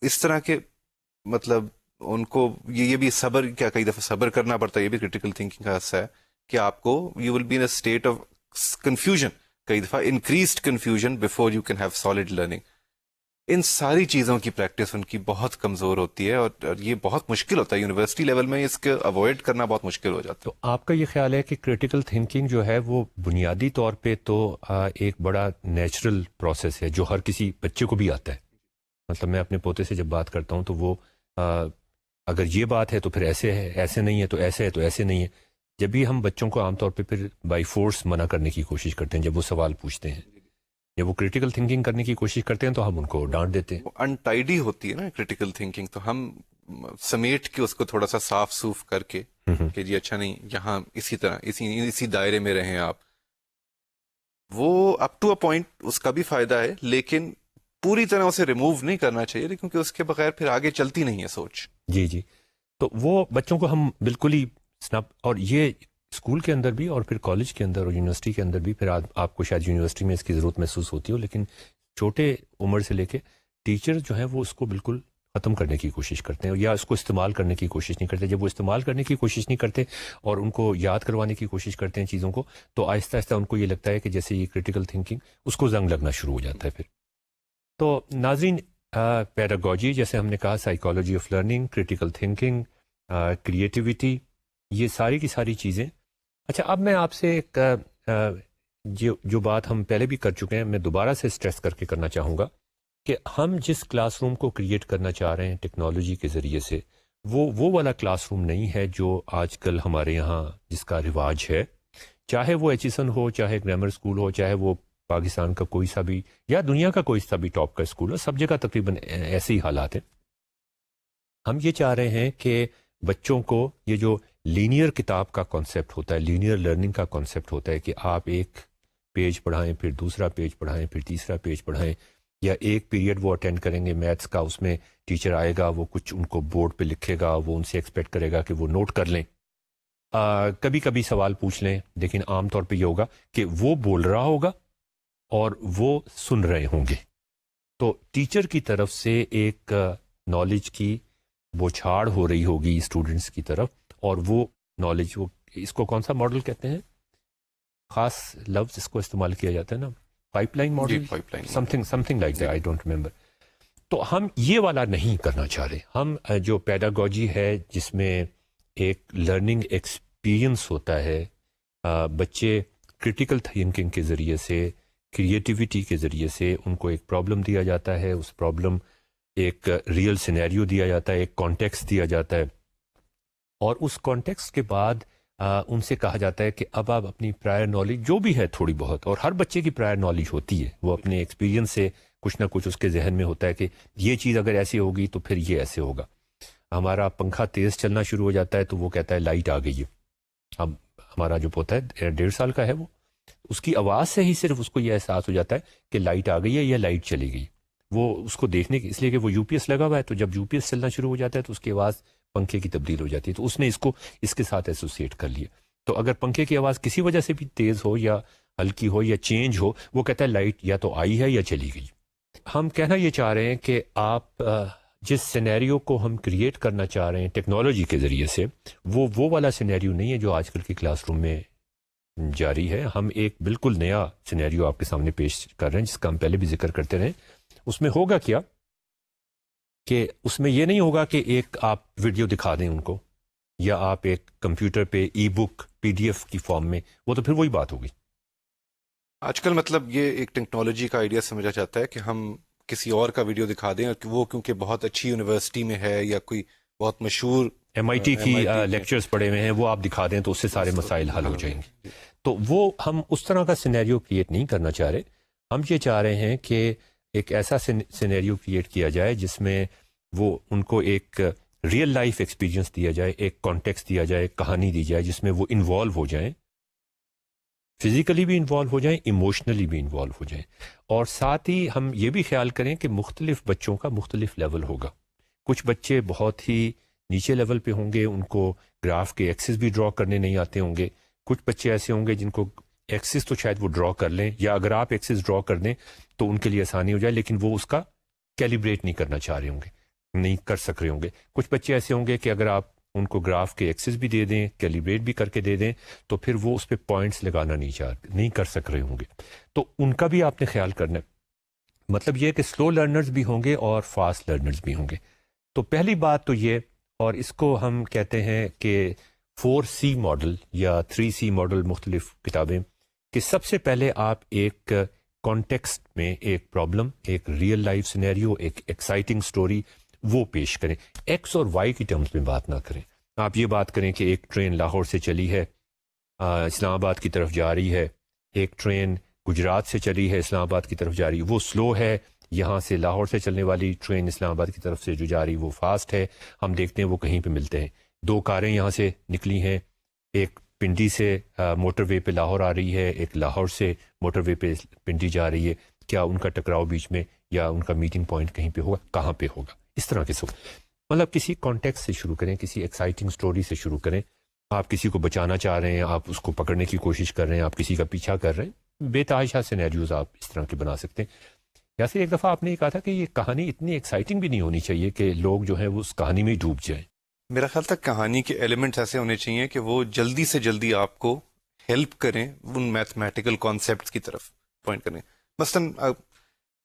اس طرح کے مطلب ان کو یہ بھی صبر، کیا کئی دفعہ صبر کرنا پڑتا ہے، یہ بھی کریٹیکل تھنکنگ کا حصہ ہے کہ آپ کو you will be in a state of confusion, کئی دفعہ increased confusion before you can have solid learning. ان ساری چیزوں کی پریکٹس ان کی بہت کمزور ہوتی ہے، اور یہ بہت مشکل ہوتا ہے یونیورسٹی لیول میں، اس کو اوائڈ کرنا بہت مشکل ہو جاتا ہے. تو آپ کا یہ خیال ہے کہ کریٹیکل تھنکنگ جو ہے وہ بنیادی طور پہ تو ایک بڑا نیچرل پروسیس ہے جو ہر کسی بچے کو بھی آتا ہے. مطلب میں اپنے پوتے سے جب بات کرتا ہوں تو وہ اگر یہ بات ہے تو پھر ایسے ہے، ایسے نہیں ہے تو ایسے ہے تو ایسے نہیں ہے. جب بھی ہم بچوں کو عام طور پہ پھر بائی فورس منع کرنے کی کوشش کرتے ہیں، جب وہ سوال پوچھتے ہیں، جب وہ کریٹیکل تھنکنگ کرنے کی کوشش کرتے ہیں تو ہم ان کو ڈانٹ دیتے ہیں. انٹائیڈی ہوتی ہے نا کریٹیکل تھنکنگ، تو ہم سمیٹ کے اس کو تھوڑا سا صاف سوف کر کے کہ جی اچھا نہیں، یہاں اسی طرح اسی دائرے میں رہیں آپ. وہ اپ ٹو اے پوائنٹ اس کا بھی فائدہ ہے، لیکن پوری طرح اسے ریموو نہیں کرنا چاہیے، کیونکہ اس کے بغیر پھر آگے چلتی نہیں ہے سوچ. جی جی. تو وہ بچوں کو ہم بالکل ہی اور یہ اسکول کے اندر بھی اور پھر کالج کے اندر اور یونیورسٹی کے اندر بھی، پھر آپ کو شاید یونیورسٹی میں اس کی ضرورت محسوس ہوتی ہو، لیکن چھوٹے عمر سے لے کے ٹیچر جو ہیں وہ اس کو بالکل ختم کرنے کی کوشش کرتے ہیں، یا اس کو استعمال کرنے کی کوشش نہیں کرتے. جب وہ استعمال کرنے کی کوشش نہیں کرتے اور ان کو یاد کروانے کی کوشش کرتے ہیں چیزوں کو، تو آہستہ آہستہ ان کو یہ لگتا ہے کہ جیسے یہ کریٹیکل تھنکنگ اس کو زنگ لگنا شروع ہو جاتا ہے. پھر تو ناظرین، پیڈاگوجی جیسے ہم نے کہا، psychology of learning, critical thinking, creativity, یہ ساری کی ساری چیزیں. اچھا، اب میں آپ سے ایک جو بات ہم پہلے بھی کر چکے ہیں، میں دوبارہ سے اسٹریس کر کے کرنا چاہوں گا کہ ہم جس کلاس روم کو کریٹ کرنا چاہ رہے ہیں ٹیکنالوجی کے ذریعے سے، وہ والا کلاس روم نہیں ہے جو آج کل ہمارے یہاں جس کا رواج ہے. چاہے وہ ایچیسن ہو، چاہے گرامر اسکول ہو، چاہے وہ پاکستان کا کوئی سا بھی یا دنیا کا کوئی سا بھی ٹاپ کا اسکول ہو، سب جگہ تقریباً ایسے ہی حالات ہیں. ہم یہ چاہ رہے ہیں کہ بچوں کو یہ جو لینئر کتاب کا کانسیپٹ ہوتا ہے، لینئر لرننگ کا کانسیپٹ ہوتا ہے کہ آپ ایک پیج پڑھائیں، پھر دوسرا پیج پڑھائیں، پھر تیسرا پیج پڑھائیں، یا ایک پیریڈ وہ اٹینڈ کریں گے میتھس کا، اس میں ٹیچر آئے گا، وہ کچھ ان کو بورڈ پہ لکھے گا، وہ ان سے ایکسپیکٹ کرے گا کہ وہ نوٹ کر لیں، کبھی کبھی سوال پوچھ لیں، لیکن عام طور پہ یہ ہوگا کہ وہ بول رہا ہوگا اور وہ سن رہے ہوں گے. تو ٹیچر کی طرف سے ایک نالج کی بوچھاڑ ہو رہی ہوگی اسٹوڈنٹس کی طرف، اور وہ نالج، وہ اس کو کون سا ماڈل کہتے ہیں، خاص لفظ اس کو استعمال کیا جاتا ہے نا، pipe line model, some thing like that, I don't remember. تو ہم یہ والا نہیں کرنا چاہ رہے. ہم جو پیڈاگوجی ہے جس میں ایک لرننگ ایکسپیرئنس ہوتا ہے، بچے کریٹیکل تھنکنگ کے ذریعے سے، کریٹیوٹی کے ذریعے سے، ان کو ایک پرابلم دیا جاتا ہے، اس پرابلم ایک ریئل سینیریو دیا جاتا ہے، ایک کانٹیکسٹ دیا جاتا ہے، اور اس کانٹیکسٹ کے بعد ان سے کہا جاتا ہے کہ اب آپ اپنی پرائر نالج جو بھی ہے تھوڑی بہت، اور ہر بچے کی پرائر نالج ہوتی ہے، وہ اپنے ایکسپیرینس سے کچھ نہ کچھ اس کے ذہن میں ہوتا ہے کہ یہ چیز اگر ایسی ہوگی تو پھر یہ ایسے ہوگا. ہمارا پنکھا تیز چلنا شروع ہو جاتا ہے تو وہ کہتا ہے لائٹ آ گئی ہے. اب ہمارا جو پوتا ہے 1.5 سال کا ہے، وہ اس کی آواز سے ہی صرف اس کو یہ احساس ہو جاتا ہے کہ لائٹ آ گئی ہے یا لائٹ چلی گئی. وہ اس کو دیکھنے کی، اس لیے کہ وہ یو پی ایس لگا ہوا ہے، تو جب یو پی ایس چلنا شروع ہو جاتا ہے تو اس کی آواز پنکھے کی تبدیل ہو جاتی ہے، تو اس نے اس کو اس کے ساتھ ایسوسیٹ کر لیا. تو اگر پنکھے کی آواز کسی وجہ سے بھی تیز ہو یا ہلکی ہو یا چینج ہو، وہ کہتا ہے لائٹ یا تو آئی ہے یا چلی گئی. ہم کہنا یہ چاہ رہے ہیں کہ آپ جس سینیریو کو ہم کریٹ کرنا چاہ رہے ہیں ٹیکنالوجی کے ذریعے سے، وہ والا سینیریو نہیں ہے جو آج کل کی کلاس روم میں جاری ہے. ہم ایک بالکل نیا سینیریو آپ کے سامنے پیش کر رہے ہیں، جس کا ہم پہلے بھی ذکر کرتے رہے. اس میں ہوگا کیا کہ اس میں یہ نہیں ہوگا کہ ایک آپ ویڈیو دکھا دیں ان کو، یا آپ ایک کمپیوٹر پہ ای بک PDF کی فارم میں، وہ تو پھر وہی بات ہوگی. آج کل مطلب یہ ایک ٹیکنالوجی کا آئیڈیا سمجھا جاتا ہے کہ ہم کسی اور کا ویڈیو دکھا دیں، اور وہ کیونکہ بہت اچھی یونیورسٹی میں ہے یا کوئی بہت مشہور MIT کی MIT کے لیکچرز پڑے ہوئے ہیں، وہ آپ دکھا دیں تو اس سے سارے مسائل حل ہو جائیں گے. تو وہ ہم اس طرح کا سینیریو کریٹ نہیں کرنا چاہ رہے. ہم یہ چاہ رہے ہیں کہ ایک ایسا سینیریو کریٹ کیا جائے جس میں وہ ان کو ایک ریئل لائف ایکسپیرینس دیا جائے، ایک کانٹیکسٹ دیا جائے، کہانی دی جائے جس میں وہ انوالو ہو جائیں، فزیکلی بھی انوالو ہو جائیں، ایموشنلی بھی انوالو ہو جائیں. اور ساتھ ہی ہم یہ بھی خیال کریں کہ مختلف بچوں کا مختلف لیول ہوگا. کچھ بچے بہت ہی نیچے لیول پہ ہوں گے، ان کو گراف کے ایکسس بھی ڈرا کرنے نہیں آتے ہوں گے. کچھ بچے ایسے ہوں گے جن کو ایکسس تو شاید وہ ڈرا کر لیں، یا اگر آپ ایکسس ڈرا کر دیں تو ان کے لیے آسانی ہو جائے، لیکن وہ اس کا کیلیبریٹ نہیں کرنا چاہ رہے ہوں گے، نہیں کر سک رہے ہوں گے. کچھ بچے ایسے ہوں گے کہ اگر آپ ان کو گراف کے ایکسس بھی دے دیں، کیلیبریٹ بھی کر کے دے دیں، تو پھر وہ اس پہ پوائنٹس لگانا نہیں کر سک رہے ہوں گے. تو ان کا بھی آپ نے خیال کرنا ہے. مطلب یہ کہ سلو لرنرز بھی ہوں گے اور فاسٹ لرنرز بھی ہوں گے. تو پہلی بات تو یہ، اور اس کو ہم کہتے ہیں کہ 4C ماڈل یا 3C ماڈل، مختلف کتابیں، کہ سب سے پہلے آپ ایک کانٹیکسٹ میں ایک پرابلم، ایک ریئل لائف سینیریو، ایک ایکسائٹنگ سٹوری وہ پیش کریں. ایکس اور وائی کی ٹرمز میں بات نہ کریں. آپ یہ بات کریں کہ ایک ٹرین لاہور سے چلی ہے، اسلام آباد کی طرف جا رہی ہے، ایک ٹرین گجرات سے چلی ہے، اسلام آباد کی طرف جا رہی ہے، وہ سلو ہے. یہاں سے لاہور سے چلنے والی ٹرین اسلام آباد کی طرف سے جو جا رہی وہ فاسٹ ہے. ہم دیکھتے ہیں وہ کہیں پہ ملتے ہیں. دو کاریں یہاں سے نکلی ہیں، ایک پنڈی سے موٹر وے پہ لاہور آ رہی ہے، ایک لاہور سے موٹر وے پہ پنڈی جا رہی ہے. کیا ان کا ٹکراؤ بیچ میں یا ان کا میٹنگ پوائنٹ کہیں پہ ہوگا؟ کہاں پہ ہوگا؟ اس طرح کے مطلب کسی کانٹیکسٹ سے شروع کریں، کسی ایکسائٹنگ سٹوری سے شروع کریں. آپ کسی کو بچانا چاہ رہے ہیں، آپ اس کو پکڑنے کی کوشش کر رہے ہیں، آپ کسی کا پیچھا کر رہے ہیں، بے تحاشا سینیریوز آپ اس طرح کے بنا سکتے ہیں. یا پھر ایک دفعہ آپ نے یہ کہا تھا کہ یہ کہانی اتنی ایکسائٹنگ بھی نہیں ہونی چاہیے کہ لوگ جو ہیں وہ اس کہانی میں ڈوب جائیں. میرا خیال تک کہانی کے ایلیمنٹس ایسے ہونے چاہیے کہ وہ جلدی سے جلدی آپ کو ہیلپ کریں ان میتھمیٹیکل کانسیپٹس کی طرف پوائنٹ کریں. مثلاً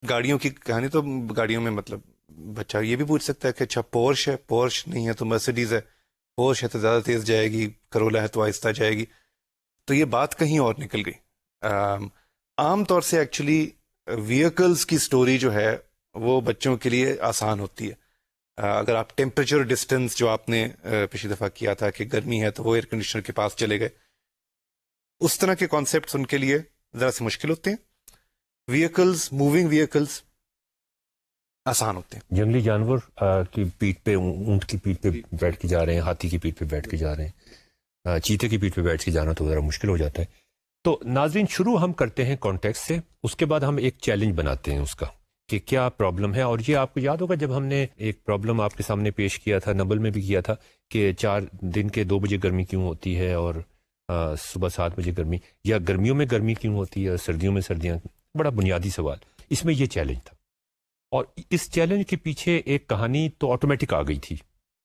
گاڑیوں کی کہانی، تو گاڑیوں میں مطلب بچہ یہ بھی پوچھ سکتا ہے کہ اچھا پورش ہے، پورش نہیں ہے تو مرسیڈیز ہے، پورش ہے تو زیادہ تیز جائے گی، کرولا ہے تو آہستہ جائے گی. تو یہ بات کہیں اور نکل گئی. عام طور سے ایکچولی وہیکلز کی سٹوری جو ہے وہ بچوں کے لیے آسان ہوتی ہے. اگر آپ ٹیمپریچر ڈسٹینس جو آپ نے پچھلی دفعہ کیا تھا کہ گرمی ہے تو وہ ایئر کنڈیشنر کے پاس چلے گئے، اس طرح کے کانسیپٹس ان کے لیے ذرا سے مشکل ہوتے ہیں. وہیکلز، موونگ وہیکلز آسان ہوتے ہیں. جنگلی جانور کی پیٹھ پہ، اونٹ کی پیٹھ پہ بیٹھ کے جا رہے ہیں، ہاتھی کی پیٹھ پہ بیٹھ کے جا رہے ہیں، چیتے کی پیٹھ پہ بیٹھ کے جانا تو ذرا مشکل ہو جاتا ہے. تو ناظرین، شروع ہم کرتے ہیں کانٹیکسٹ سے، اس کے بعد ہم ایک چیلنج بناتے ہیں اس کا کہ کیا پرابلم ہے. اور یہ آپ کو یاد ہوگا جب ہم نے ایک پرابلم آپ کے سامنے پیش کیا تھا، نبل میں بھی کیا تھا، کہ 4 دن کے 2 بجے گرمی کیوں ہوتی ہے اور صبح 7 بجے گرمی، یا گرمیوں میں گرمی کیوں ہوتی ہے اور سردیوں میں سردیاں. بڑا بنیادی سوال. اس میں یہ چیلنج تھا، اور اس چیلنج کے پیچھے ایک کہانی تو آٹومیٹک آ گئی تھی.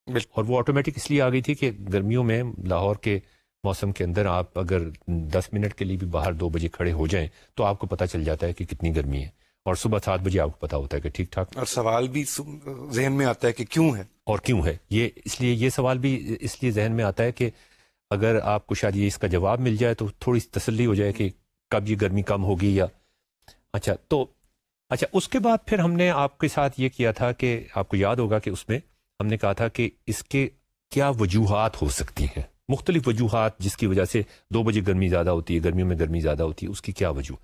اور وہ آٹومیٹک اس لیے آ گئی تھی کہ گرمیوں میں لاہور کے موسم کے اندر آپ اگر 10 منٹ کے لیے بھی باہر 2 بجے کھڑے ہو جائیں تو آپ کو پتہ چل جاتا ہے کہ کتنی گرمی ہے، اور صبح 7 بجے آپ کو پتا ہوتا ہے کہ ٹھیک ٹھاک. اور سوال بھی ذہن میں آتا ہے کہ کیوں ہے اور کیوں ہے یہ. اس لیے یہ سوال بھی اس لیے ذہن میں آتا ہے کہ اگر آپ کو شاید یہ اس کا جواب مل جائے تو تھوڑی سی تسلی ہو جائے کہ کب یہ گرمی کم ہوگی. یا اچھا اس کے بعد پھر ہم نے آپ کے ساتھ یہ کیا تھا کہ آپ کو یاد ہوگا کہ اس میں ہم نے کہا تھا کہ اس کے کیا وجوہات ہو سکتی ہیں، مختلف وجوہات جس کی وجہ سے 2 بجے گرمی زیادہ ہوتی ہے، گرمیوں میں گرمی زیادہ ہوتی ہے. اس کی کیا وجہ؟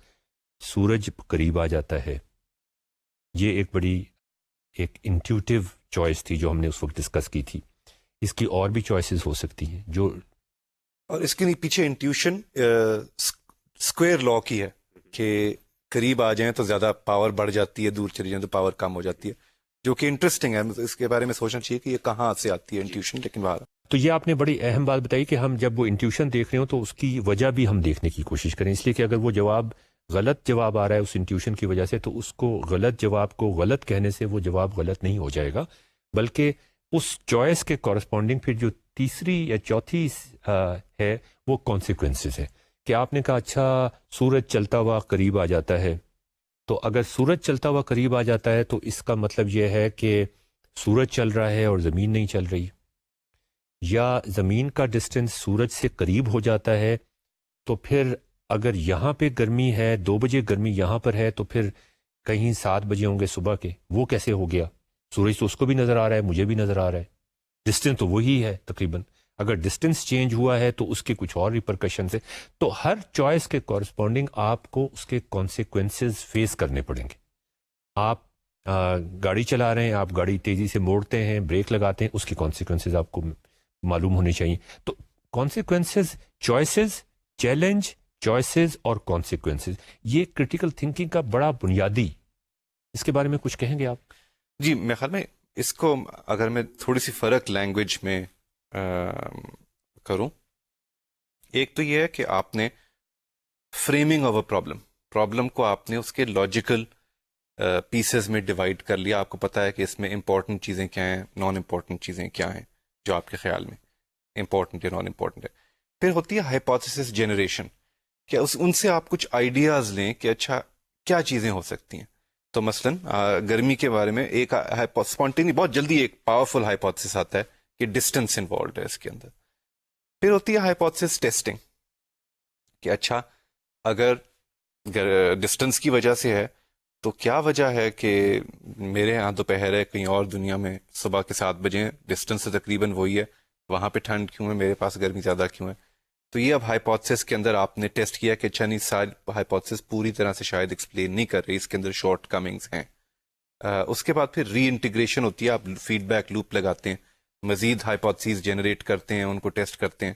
سورج قریب آ جاتا ہے. یہ ایک بڑی انٹیوٹیو چوائس تھی جو ہم نے اس وقت ڈسکس کی تھی. اس کی اور بھی چوائسز ہو سکتی ہیں جو، اور اس کے پیچھے انٹیوشن اسکوئر لا کی ہے کہ قریب آ جائیں تو زیادہ پاور بڑھ جاتی ہے، دور چلی جائیں تو پاور کم ہو جاتی ہے، جو کہ انٹرسٹنگ ہے. اس کے بارے میں سوچنا چاہیے کہ یہ کہاں سے آتی ہے انٹیوشن. لیکن باہر تو یہ آپ نے بڑی اہم بات بتائی کہ ہم جب وہ انٹیوشن دیکھ رہے ہوں تو اس کی وجہ بھی ہم دیکھنے کی کوشش کریں. اس لیے کہ اگر وہ غلط جواب آ رہا ہے اس انٹیوشن کی وجہ سے، تو اس کو غلط جواب کو غلط کہنے سے وہ جواب غلط نہیں ہو جائے گا، بلکہ اس چوائس کے کورسپونڈنگ پھر جو تیسری یا چوتھی ہے وہ کانسیکوینسز ہے. کہ آپ نے کہا اچھا سورج چلتا ہوا قریب آ جاتا ہے، تو اگر سورج چلتا ہوا قریب آ جاتا ہے تو اس کا مطلب یہ ہے کہ سورج چل رہا ہے اور زمین نہیں چل رہی، یا زمین کا ڈسٹینس سورج سے قریب ہو جاتا ہے. تو پھر اگر یہاں پہ گرمی ہے، 2 بجے گرمی یہاں پر ہے، تو پھر کہیں 7 بجے ہوں گے صبح کے، وہ کیسے ہو گیا؟ سورج تو اس کو بھی نظر آ رہا ہے، مجھے بھی نظر آ رہا ہے. ڈسٹینس تو وہی ہے تقریباً. اگر ڈسٹینس چینج ہوا ہے تو اس کے کچھ اور ریپرکشنز ہیں. تو ہر چوائس کے کورسپونڈنگ آپ کو اس کے کانسیکوینسز فیس کرنے پڑیں گے. آپ گاڑی چلا رہے ہیں, آپ گاڑی تیزی سے موڑتے ہیں, بریک لگاتے ہیں, اس کی کانسیکوینسز آپ کو معلوم ہونے چاہیے. تو کانسیکوینسز, چوائسز, چیلنج, چوائسز اور کانسیکوینسز, یہ کرٹیکل تھنکنگ کا بڑا بنیادی, اس کے بارے میں کچھ کہیں گے آپ؟ جی, میرے خیال میں اس کو اگر میں تھوڑی سی فرق لینگویج میں کروں, ایک تو یہ ہے کہ آپ نے فریمنگ آف اے پرابلم کو آپ نے اس کے لاجیکل پیسز میں ڈیوائڈ کر لیا. آپ کو پتا ہے کہ اس میں امپورٹنٹ چیزیں کیا ہیں, نان امپورٹنٹ چیزیں کیا ہیں جو آپ کے خیال میں امپورٹنٹ یا نان امپورٹنٹ ہے. پھر ہوتی ہے ہائپوتھیسس جنریشن, کہ ان سے آپ کچھ آئیڈیاز لیں کہ اچھا کیا چیزیں ہو سکتی ہیں. تو مثلاً گرمی کے بارے میں ایک اسپونٹینی بہت جلدی ایک پاورفل ہائپوتھیسس آتا ہے کہ ڈسٹینس انوالوڈ ہے اس کے اندر. پھر ہوتی ہے ہائپوتھیسس ٹیسٹنگ, کہ اچھا اگر ڈسٹینس کی وجہ سے ہے تو کیا وجہ ہے کہ میرے ہاں دوپہر ہے, کہیں اور دنیا میں صبح کے 7 بجے, ڈسٹینس سے تقریباً وہی ہے, وہاں پہ ٹھنڈ کیوں ہے, میرے پاس گرمی زیادہ کیوں ہے. تو یہ اب ہائپوتھیسس کے اندر آپ نے ٹیسٹ کیا کہ اچھا نہیں, ساری ہائپوتھیسس پوری طرح سے شاید ایکسپلین نہیں کر رہی, اس کے اندر شارٹ کمنگز ہیں. اس کے بعد پھر ری انٹیگریشن ہوتی ہے, آپ فیڈ بیک لوپ لگاتے ہیں, مزید ہائپوتھیسز جنریٹ کرتے ہیں, ان کو ٹیسٹ کرتے ہیں.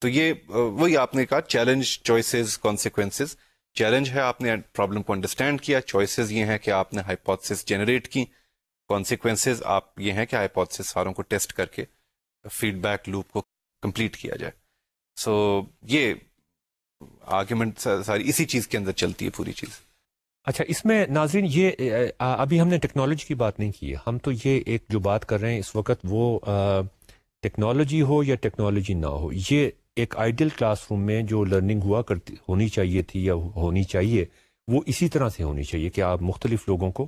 تو یہ وہی آپ نے کہا چیلنج, چوائسیز, کانسیکوینسز. چیلنج ہے آپ نے پرابلم کو انڈرسٹینڈ کیا, چوائسیز یہ ہیں کہ آپ نے ہائپوتھیسز جنریٹ کی, کانسیکوینسز آپ یہ ہیں کہ ہائپوتھیسز ساروں کو ٹیسٹ کر کے فیڈ بیک لوپ کو کمپلیٹ کیا جائے. سو یہ آرگیومنٹ ساری اسی چیز کے اندر چلتی ہے پوری چیز. اچھا, اس میں ناظرین یہ ابھی ہم نے ٹیکنالوجی کی بات نہیں کی ہے, ہم تو یہ ایک جو بات کر رہے ہیں اس وقت وہ ٹیکنالوجی ہو یا ٹیکنالوجی نہ ہو, یہ ایک آئیڈیل کلاس روم میں جو لرننگ ہونی چاہیے تھی یا ہونی چاہیے وہ اسی طرح سے ہونی چاہیے کہ آپ مختلف لوگوں کو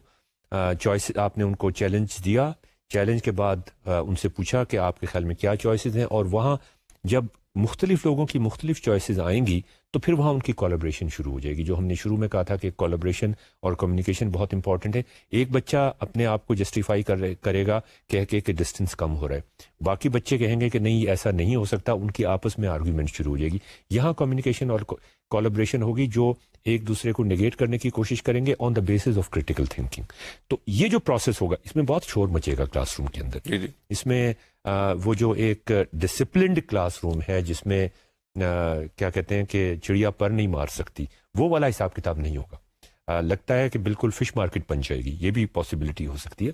چوائس, آپ نے ان کو چیلنج دیا, چیلنج کے بعد ان سے پوچھا کہ آپ کے خیال میں کیا چوائسیز ہیں, اور وہاں جب مختلف لوگوں کی مختلف چوائسیز آئیں گی تو پھر وہاں ان کی کولیبریشن شروع ہو جائے گی. جو ہم نے شروع میں کہا تھا کہ کولیبریشن اور کمیونیکیشن بہت امپورٹنٹ ہے. ایک بچہ اپنے آپ کو جسٹیفائی کرے گا کہہ کے کہ ڈسٹینس کم ہو رہا ہے, باقی بچے کہیں گے کہ نہیں ایسا نہیں ہو سکتا, ان کی آپس میں آرگیومنٹ شروع ہو جائے گی. یہاں کمیونیکیشن اور کولیبریشن ہوگی جو ایک دوسرے کو نیگیٹ کرنے کی کوشش کریں گے on the basis of critical thinking. تو یہ جو پروسیس ہوگا اس میں بہت شور مچے گا کلاس روم کے اندر. اس میں وہ جو ایک ڈسپلنڈ کلاس روم ہے جس میں کیا کہتے ہیں کہ چڑیا پر نہیں مار سکتی, وہ والا حساب کتاب نہیں ہوگا. لگتا ہے کہ بالکل فش مارکیٹ بن جائے گی, یہ بھی پاسبلٹی ہو سکتی ہے.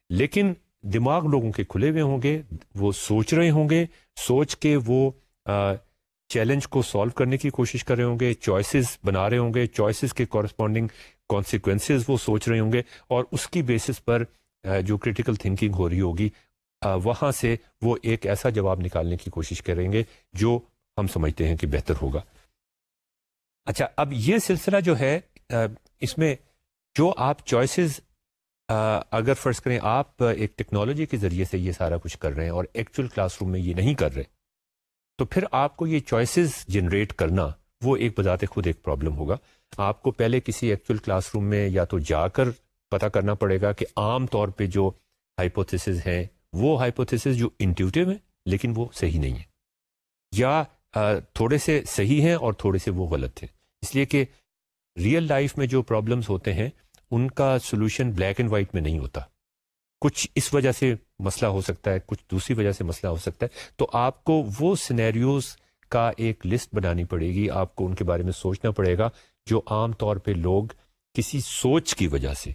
لیکن دماغ لوگوں کے کھلے ہوئے ہوں گے, وہ سوچ رہے ہوں گے, سوچ کے وہ چیلنج کو سالو کرنے کی کوشش کر رہے ہوں گے, چوائسیز بنا رہے ہوں گے, چوائسیز کے کورسپونڈنگ کانسیکوینسز وہ سوچ رہے ہوں گے, اور اس کی بیسس پر جو کریٹیکل تھنکنگ ہو رہی ہوگی وہاں سے وہ ایک ایسا جواب نکالنے کی کوشش کریں گے جو ہم سمجھتے ہیں کہ بہتر ہوگا. اچھا, اب یہ سلسلہ جو ہے اس میں جو آپ چوائسیز اگر فرض کریں آپ ایک ٹیکنالوجی کے ذریعے سے یہ سارا کچھ کر رہے ہیں اور ایکچوئل کلاس روم میں یہ نہیں کر رہے, تو پھر آپ کو یہ چوائسیز جنریٹ کرنا وہ ایک بذات خود ایک پرابلم ہوگا. آپ کو پہلے کسی ایکچوئل کلاس روم میں یا تو جا کر پتہ کرنا پڑے گا کہ عام طور پہ جو ہائپوتھیسز ہیں وہ ہائپوتھیسز جو انٹیوٹیو ہیں لیکن وہ صحیح نہیں ہیں, یا تھوڑے سے صحیح ہیں اور تھوڑے سے وہ غلط ہیں. اس لیے کہ ریئل لائف میں جو پرابلمز ہوتے ہیں ان کا سولوشن بلیک اینڈ وائٹ میں نہیں ہوتا. کچھ اس وجہ سے مسئلہ ہو سکتا ہے, کچھ دوسری وجہ سے مسئلہ ہو سکتا ہے. تو آپ کو وہ سینیریوز کا ایک لسٹ بنانی پڑے گی, آپ کو ان کے بارے میں سوچنا پڑے گا جو عام طور پہ لوگ کسی سوچ کی وجہ سے,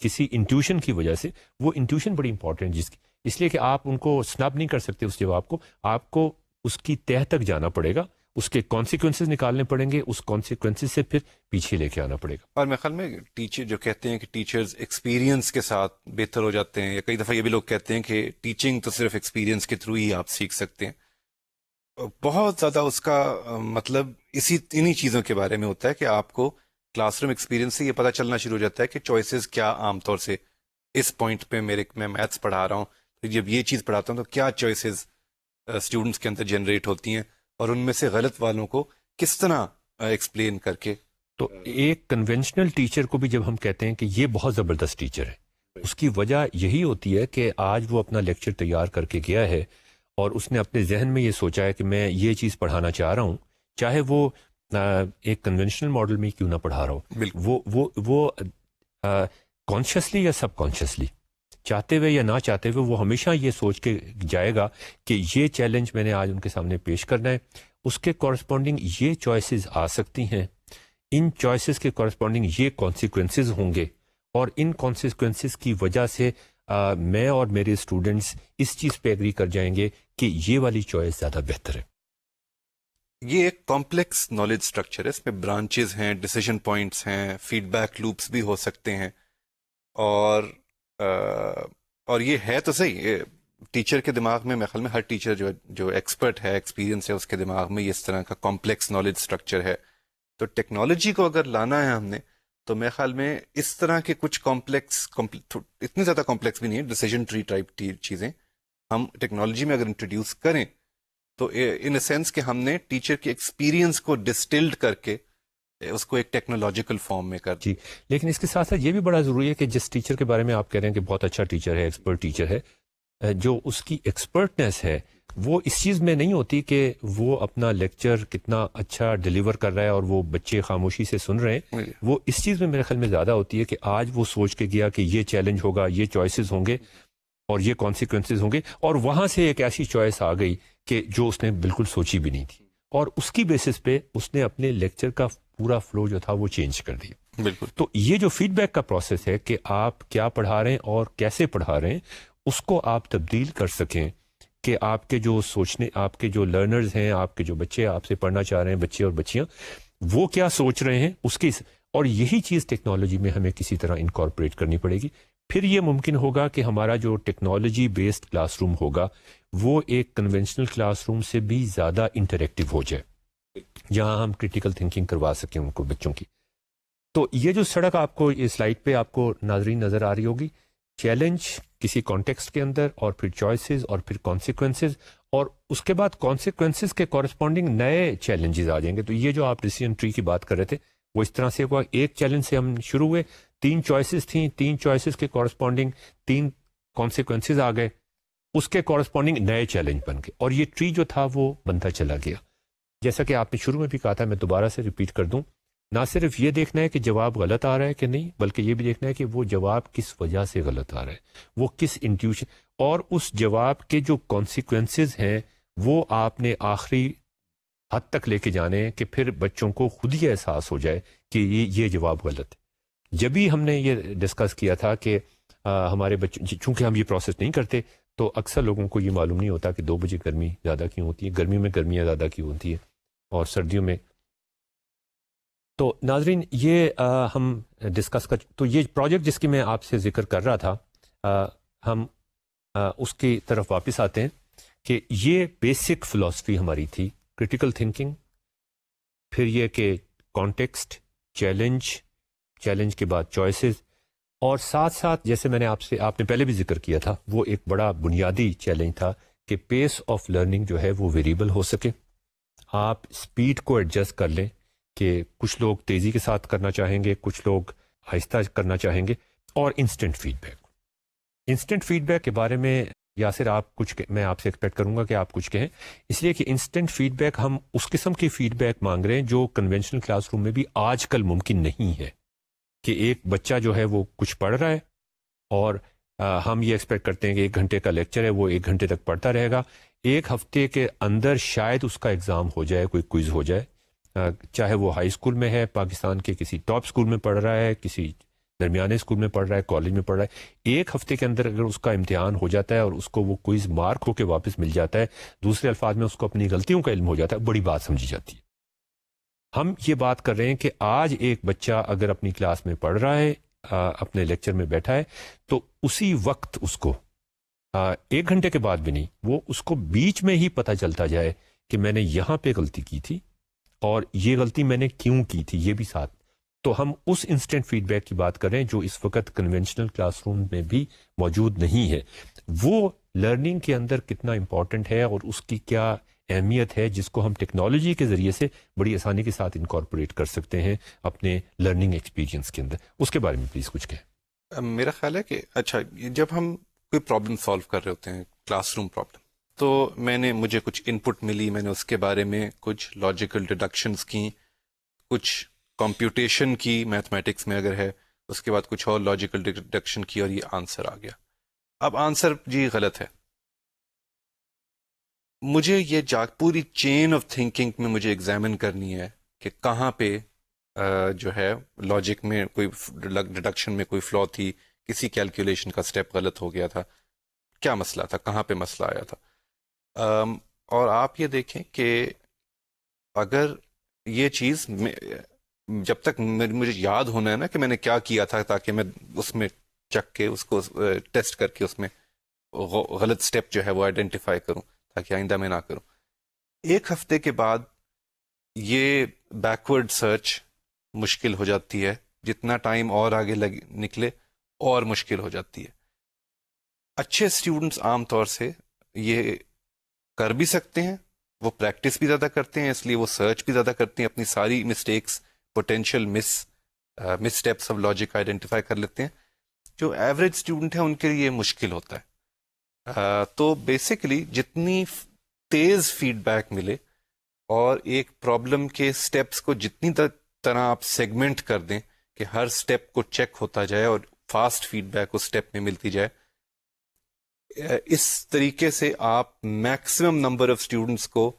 کسی انٹیوشن کی وجہ سے, وہ انٹیوشن بڑی امپورٹنٹ اس لیے کہ آپ ان کو سنب نہیں کر سکتے اس جواب کو, آپ کو اس کی تہہ تک جانا پڑے گا, اس کے کانسیکوینسز نکالنے پڑیں گے, اس کانسیکوینسز سے پھر پیچھے لے کے آنا پڑے گا. اور میرے خیال میں ٹیچر جو کہتے ہیں کہ ٹیچرز ایکسپیرینس کے ساتھ بہتر ہو جاتے ہیں, یا کئی دفعہ یہ بھی لوگ کہتے ہیں کہ ٹیچنگ تو صرف ایکسپیرینس کے تھرو ہی آپ سیکھ سکتے ہیں, بہت زیادہ اس کا مطلب انہی چیزوں کے بارے میں ہوتا ہے کہ آپ کو کلاس روم ایکسپیرینس سے یہ پتہ چلنا شروع ہو جاتا ہے کہ چوائسیز کیا عام طور سے اس پوائنٹ پہ میں میتھس پڑھا رہا ہوں, جب یہ چیز پڑھاتا ہوں تو کیا چوائسیز اسٹوڈنٹس کے اندر جنریٹ ہوتی ہیں, اور ان میں سے غلط والوں کو کس طرح ایکسپلین کر کے. تو ایک کنونشنل ٹیچر کو بھی جب ہم کہتے ہیں کہ یہ بہت زبردست ٹیچر ہے, اس کی وجہ یہی ہوتی ہے کہ آج وہ اپنا لیکچر تیار کر کے گیا ہے اور اس نے اپنے ذہن میں یہ سوچا ہے کہ میں یہ چیز پڑھانا چاہ رہا ہوں، چاہے وہ ایک کنونشنل ماڈل میں کیوں نہ پڑھا رہا ہو، وہ کانشیسلی یا سب کانشیسلی، چاہتے ہوئے یا نہ چاہتے ہوئے، وہ ہمیشہ یہ سوچ کے جائے گا کہ یہ چیلنج میں نے آج ان کے سامنے پیش کرنا ہے، اس کے کورسپونڈنگ یہ چوائسیز آ سکتی ہیں، ان چوائسیز کے کورسپونڈنگ یہ کانسیکوینسز ہوں گے، اور ان کانسیکوینسز کی وجہ سے میں اور میرے اسٹوڈنٹس اس چیز پہ ایگری کر جائیں گے کہ یہ والی چوائس زیادہ بہتر ہے۔ یہ ایک کمپلیکس نالج اسٹرکچر ہے، اس میں برانچز ہیں، ڈیسیژن پوائنٹس ہیں، فیڈ بیک لوپس بھی ہو سکتے ہیں، اور یہ ہے تو صحیح، ٹیچر کے دماغ میں، میرے خیال میں ہر ٹیچر جو ایکسپرٹ ہے، ایکسپیرینس ہے، اس کے دماغ میں یہ اس طرح کا کمپلیکس نالج اسٹرکچر ہے۔ تو ٹیکنالوجی کو اگر لانا ہے ہم نے، تو میرے خیال میں اس طرح کے کچھ اتنے زیادہ کمپلیکس بھی نہیں ہے، ڈیسیژن ٹری ٹائپ چیزیں ہم ٹیکنالوجی میں اگر انٹروڈیوس کریں تو ان اے سینس کہ ہم نے ٹیچر کے ایکسپیرینس کو ڈسٹلڈ کر کے اس کو ایک ٹیکنالوجیکل فارم میں کر جی، لیکن اس کے ساتھ ساتھ یہ بھی بڑا ضروری ہے کہ جس ٹیچر کے بارے میں آپ کہہ رہے ہیں کہ بہت اچھا ٹیچر ہے، ایکسپرٹ ٹیچر ہے، جو اس کی ایکسپرٹنیس ہے وہ اس چیز میں نہیں ہوتی کہ وہ اپنا لیکچر کتنا اچھا ڈیلیور کر رہا ہے اور وہ بچے خاموشی سے سن رہے ہیں، وہ اس چیز میں میرے خیال میں زیادہ ہوتی ہے کہ آج وہ سوچ کے گیا کہ یہ چیلنج ہوگا، یہ چوائسیز ہوں گے اور یہ کانسیکوینسز ہوں گے، اور وہاں سے ایک ایسی چوائس آ گئی کہ جو اس نے بالکل سوچی بھی نہیں تھی، اور اس کی بیسس پہ اس نے اپنے لیکچر کا پورا فلو جو تھا وہ چینج کر دیا۔ بالکل۔ تو یہ جو فیڈ بیک کا پروسیس ہے کہ آپ کیا پڑھا رہے ہیں اور کیسے پڑھا رہے ہیں، اس کو آپ تبدیل کر سکیں کہ آپ کے جو سوچنے، آپ کے جو لرنرز ہیں، آپ کے جو بچے آپ سے پڑھنا چاہ رہے ہیں، بچے اور بچیاں، وہ کیا سوچ رہے ہیں اس کی، اور یہی چیز ٹیکنالوجی میں ہمیں کسی طرح انکارپوریٹ کرنی پڑے گی۔ پھر یہ ممکن ہوگا کہ ہمارا جو ٹیکنالوجی بیسڈ کلاس روم ہوگا وہ ایک کنونشنل کلاس روم سے بھی زیادہ انٹریکٹیو ہو جائے، جہاں ہم کریٹیکل تھنکنگ کروا سکیں ان کو، بچوں کی۔ تو یہ جو سڑک آپ کو یہ سلائڈ پہ آپ کو ناظرین نظر آ رہی ہوگی، چیلنج کسی کانٹیکسٹ کے اندر، اور پھر چوائسیز، اور پھر کانسیکوینسز، اور اس کے بعد کانسیکوینسز کے کورسپونڈنگ نئے چیلنجز آ جائیں گے۔ تو یہ جو آپ ڈیسیژن ٹری کی بات کر رہے تھے وہ اس طرح سے ہوا، ایک چیلنج سے ہم شروع ہوئے، 3 چوائسیز تھیں، 3 چوائسیز کے کورسپونڈنگ 3 کانسیکوینسز آ گئے، اس کے کورسپونڈنگ نئے چیلنج بن گئے، اور یہ ٹری جو تھا وہ بنتا چلا گیا۔ جیسا کہ آپ نے شروع میں بھی کہا تھا، میں دوبارہ سے ریپیٹ کر دوں، نہ صرف یہ دیکھنا ہے کہ جواب غلط آ رہا ہے کہ نہیں، بلکہ یہ بھی دیکھنا ہے کہ وہ جواب کس وجہ سے غلط آ رہا ہے، وہ کس انٹیوشن، اور اس جواب کے جو کانسیکوینسز ہیں وہ آپ نے آخری حد تک لے کے جانے ہیں کہ پھر بچوں کو خود ہی احساس ہو جائے کہ یہ جواب غلط ہے۔ جب بھی ہم نے یہ ڈسکس کیا تھا کہ ہمارے بچوں، چونکہ ہم یہ پروسیس نہیں کرتے تو اکثر لوگوں کو یہ معلوم نہیں ہوتا کہ 2 بجے گرمی زیادہ کیوں ہوتی ہے، گرمی میں گرمیاں زیادہ کیوں ہوتی ہے، اور سردیوں میں۔ تو ناظرین، یہ ہم ڈسکس کر، تو یہ پروجیکٹ جس کی میں آپ سے ذکر کر رہا تھا، ہم اس کی طرف واپس آتے ہیں کہ یہ بیسک فلسفی ہماری تھی، کریٹیکل تھنکنگ، پھر یہ کہ کانٹیکسٹ، چیلنج کے بعد چوائسیز، اور ساتھ ساتھ جیسے میں نے آپ نے پہلے بھی ذکر کیا تھا، وہ ایک بڑا بنیادی چیلنج تھا کہ پیس آف لرننگ جو ہے وہ ویریبل ہو سکے، آپ اسپیڈ کو ایڈجسٹ کر لیں کہ کچھ لوگ تیزی کے ساتھ کرنا چاہیں گے، کچھ لوگ آہستہ کرنا چاہیں گے، اور انسٹنٹ فیڈ بیک کے بارے میں یاسر آپ کچھ، میں آپ سے ایکسپیکٹ کروں گا کہ آپ کچھ کہیں، اس لیے کہ انسٹنٹ فیڈ بیک، ہم اس قسم کی فیڈ بیک مانگ رہے ہیں جو کنونشنل کلاس روم میں بھی آج کل ممکن نہیں ہے، کہ ایک بچہ جو ہے وہ کچھ پڑھ رہا ہے اور ہم یہ ایکسپیکٹ کرتے ہیں کہ 1 گھنٹے کا لیکچر ہے، وہ 1 گھنٹے تک پڑھتا رہے گا، 1 ہفتے کے اندر شاید اس کا ایگزام ہو جائے، کوئی کوئز ہو جائے، چاہے وہ ہائی اسکول میں ہے، پاکستان کے کسی ٹاپ اسکول میں پڑھ رہا ہے، کسی درمیانے اسکول میں پڑھ رہا ہے، کالج میں پڑھ رہا ہے، 1 ہفتے کے اندر اگر اس کا امتحان ہو جاتا ہے اور اس کو وہ کوئز مارک ہو کے واپس مل جاتا ہے، دوسرے الفاظ میں اس کو اپنی غلطیوں کا علم ہو جاتا ہے، بڑی بات سمجھی جاتی ہے۔ ہم یہ بات کر رہے ہیں کہ آج ایک بچہ اگر اپنی کلاس میں پڑھ رہا ہے، اپنے لیکچر میں بیٹھا ہے، تو اسی وقت اس کو 1 گھنٹے کے بعد بھی نہیں، وہ اس کو بیچ میں ہی پتہ چلتا جائے کہ میں نے یہاں پہ غلطی کی تھی اور یہ غلطی میں نے کیوں کی تھی، یہ بھی ساتھ۔ تو ہم اس انسٹنٹ فیڈ بیک کی بات کر رہے ہیں جو اس وقت کنونشنل کلاس روم میں بھی موجود نہیں ہے۔ وہ لرننگ کے اندر کتنا امپورٹنٹ ہے اور اس کی کیا اہمیت ہے، جس کو ہم ٹیکنالوجی کے ذریعے سے بڑی آسانی کے ساتھ انکارپوریٹ کر سکتے ہیں اپنے لرننگ ایکسپیرینس کے اندر، اس کے بارے میں پلیز کچھ کہیں۔ میرا خیال ہے کہ اچھا جب ہم کوئی پرابلم سالو کر رہے ہوتے ہیں، کلاس روم پرابلم، تو مجھے کچھ ان پٹ ملی، میں نے اس کے بارے میں کچھ لاجیکل ڈیڈکشنز کی، کچھ کمپیوٹیشن کی میتھمیٹکس میں اگر ہے، اس کے بعد کچھ اور لاجیکل ڈیڈکشن کی، اور یہ آنسر آ گیا. اب آنسر جی غلط ہے. مجھے یہ پوری چین آف تھنکنگ میں مجھے ایگزامن کرنی ہے کہ کہاں پہ جو ہے لاجک میں کوئی ڈیڈکشن میں کوئی فلو تھی، کسی کیلکولیشن کا سٹیپ غلط ہو گیا تھا، کیا مسئلہ تھا، کہاں پہ مسئلہ آیا تھا. اور آپ یہ دیکھیں کہ اگر یہ چیز جب تک مجھے یاد ہونا ہے نا کہ میں نے کیا کیا تھا، تاکہ میں اس میں چک کے اس کو ٹیسٹ کر کے اس میں غلط سٹیپ جو ہے وہ آئیڈینٹیفائی کروں تاکہ آئندہ میں نہ کروں. ایک ہفتے کے بعد یہ بیکورڈ سرچ مشکل ہو جاتی ہے، جتنا ٹائم اور آگے نکلے اور مشکل ہو جاتی ہے. اچھے اسٹوڈنٹس عام طور سے یہ کر بھی سکتے ہیں، وہ پریکٹس بھی زیادہ کرتے ہیں، اس لیے وہ سرچ بھی زیادہ کرتے ہیں، اپنی ساری mistakes, potential miss steps of logic identify کر لیتے ہیں. جو ایوریج اسٹوڈنٹ ہیں ان کے لیے مشکل ہوتا ہے. تو بیسیکلی جتنی تیز فیڈ بیک ملے اور ایک پرابلم کے سٹیپس کو جتنی طرح آپ سیگمنٹ کر دیں کہ ہر سٹیپ کو چیک ہوتا جائے اور فاسٹ فیڈ بیک اس سٹیپ میں ملتی جائے، اس طریقے سے آپ میکسیمم نمبر آف اسٹوڈنٹس کو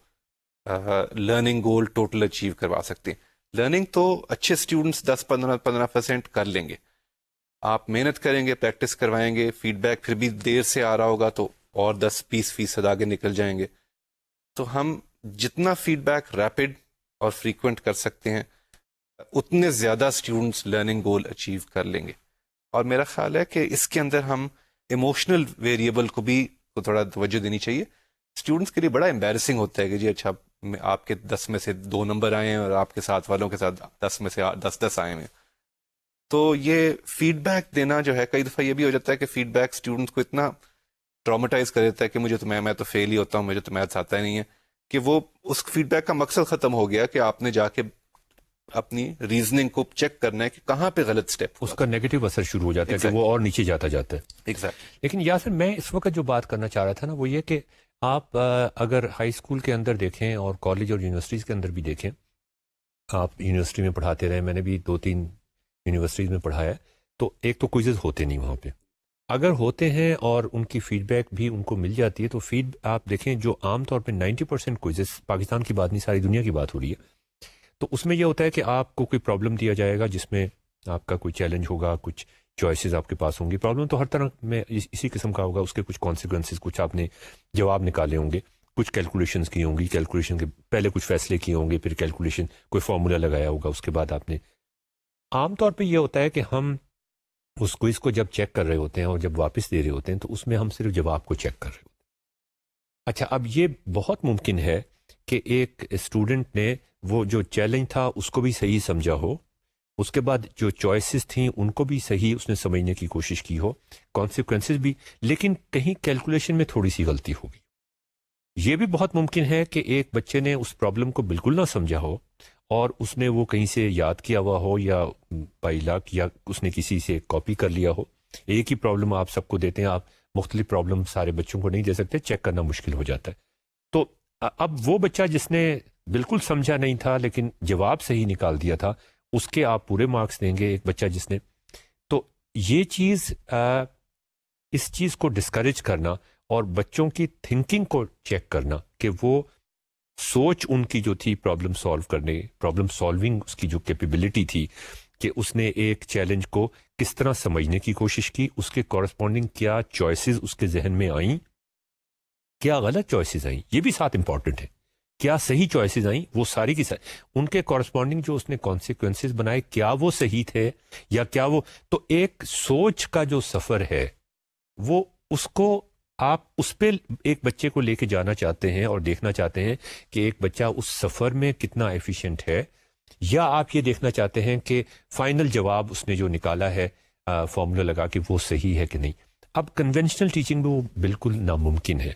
لرننگ گول ٹوٹل اچیو کروا سکتے ہیں. لرننگ تو اچھے اسٹوڈنٹس 10-15% کر لیں گے. آپ محنت کریں گے، پریکٹس کروائیں گے، فیڈ بیک پھر بھی دیر سے آ رہا ہوگا تو اور 10-20% آگے نکل جائیں گے. تو ہم جتنا فیڈ بیک ریپڈ اور فریکوینٹ کر سکتے ہیں اتنے زیادہ اسٹوڈنٹس لرننگ گول اچیو کر لیں گے. اور میرا خیال ہے کہ اس کے اندر ہم ایموشنل ویریبل کو بھی تھوڑا توجہ دینی چاہیے. اسٹوڈنٹس کے لیے بڑا امبیرسنگ ہوتا ہے کہ جی اچھا آپ کے 10 میں سے 2 نمبر آئے ہیں اور آپ کے ساتھ والوں کے ساتھ 10 میں سے 10 آئے ہیں. تو یہ فیڈ بیک دینا جو ہے، کئی دفعہ یہ بھی ہو جاتا ہے کہ فیڈ بیک اسٹوڈنٹس کو اتنا ٹرامیٹائز کر دیتا ہے کہ مجھے تو میں تو فیل ہی ہوتا ہوں، مجھے تو میتھس آتا ہی نہیں ہے، کہ وہ اس فیڈ بیک کا مقصد ختم ہو گیا کہ آپ نے جا کے اپنی ریزننگ کو چیک کرنا ہے کہ کہاں پہ غلط سٹیپ اس کا نیگیٹو اثر شروع ہو جاتا ہے کہ وہ اور نیچے جاتا جاتا ہے. ایگزیکٹ. لیکن یاسر، میں اس وقت جو بات کرنا چاہ رہا تھا نا وہ یہ کہ آپ اگر ہائی اسکول کے اندر دیکھیں اور کالج اور یونیورسٹیز کے اندر بھی دیکھیں، آپ یونیورسٹی میں پڑھاتے رہے، میں نے بھی 2-3 یونیورسٹیز میں پڑھایا، تو ایک تو کوئزز ہوتے نہیں وہاں پہ. اگر ہوتے ہیں اور ان کی فیڈ بیک بھی ان کو مل جاتی ہے، تو فیڈ آپ دیکھیں جو عام طور پہ 90% کوئزز، پاکستان کی بات نہیں ساری دنیا کی بات ہو رہی ہے، تو اس میں یہ ہوتا ہے کہ آپ کو کوئی پرابلم دیا جائے گا جس میں آپ کا کوئی چیلنج ہوگا، کچھ چوائسیز آپ کے پاس ہوں گی. پرابلم تو ہر طرح میں اسی قسم کا ہوگا، اس کے کچھ کانسیکوینسز، کچھ آپ نے جواب نکالے ہوں گے، کچھ کیلکولیشنز کی ہوں گی، کیلکولیشن کے پہلے کچھ فیصلے کیے ہوں گے، پھر کیلکولیشن کوئی فارمولا لگایا ہوگا، اس کے بعد آپ نے. عام طور پہ یہ ہوتا ہے کہ ہم اس کوئز کو جب چیک کر رہے ہوتے ہیں اور جب واپس دے رہے ہوتے ہیں تو اس میں ہم صرف جواب کو چیک کر رہے ہوتے ہیں. اچھا، اب یہ بہت ممکن ہے کہ ایک اسٹوڈنٹ نے وہ جو چیلنج تھا اس کو بھی صحیح سمجھا ہو، اس کے بعد جو چوائسیز تھیں ان کو بھی صحیح اس نے سمجھنے کی کوشش کی ہو، کانسیکوینسز بھی، لیکن کہیں کیلکولیشن میں تھوڑی سی غلطی ہوگی. یہ بھی بہت ممکن ہے کہ ایک بچے نے اس پرابلم کو بالکل نہ سمجھا ہو اور اس نے وہ کہیں سے یاد کیا ہوا ہو یا بائی لاک یا اس نے کسی سے کاپی کر لیا ہو. ایک ہی پرابلم آپ سب کو دیتے ہیں، آپ مختلف پرابلم سارے بچوں کو نہیں دے سکتے، چیک کرنا مشکل ہو جاتا ہے. تو اب وہ بچہ جس نے بالکل سمجھا نہیں تھا لیکن جواب صحیح نکال دیا تھا، اس کے آپ پورے مارکس دیں گے. ایک بچہ جس نے، تو یہ چیز اس چیز کو ڈسکریج کرنا اور بچوں کی تھنکنگ کو چیک کرنا کہ وہ سوچ ان کی جو تھی پرابلم سالو کرنے، پرابلم سالونگ، اس کی جو کیپیبلٹی تھی کہ اس نے ایک چیلنج کو کس طرح سمجھنے کی کوشش کی، اس کے کورسپونڈنگ کیا چوائسیز اس کے ذہن میں آئیں، کیا غلط چوائسیز آئیں، یہ بھی ساتھ امپورٹنٹ ہے، کیا صحیح چوائسیز آئیں، وہ ساری کی ساری ان کے کورسپونڈنگ جو اس نے کانسیکوینسز بنائے کیا وہ صحیح تھے یا کیا وہ. تو ایک سوچ کا جو سفر ہے وہ اس کو آپ اس پہ ایک بچے کو لے کے جانا چاہتے ہیں اور دیکھنا چاہتے ہیں کہ ایک بچہ اس سفر میں کتنا ایفیشینٹ ہے، یا آپ یہ دیکھنا چاہتے ہیں کہ فائنل جواب اس نے جو نکالا ہے فارمولا لگا کے وہ صحیح ہے کہ نہیں. اب کنونشنل ٹیچنگ میں وہ بالکل ناممکن ہے.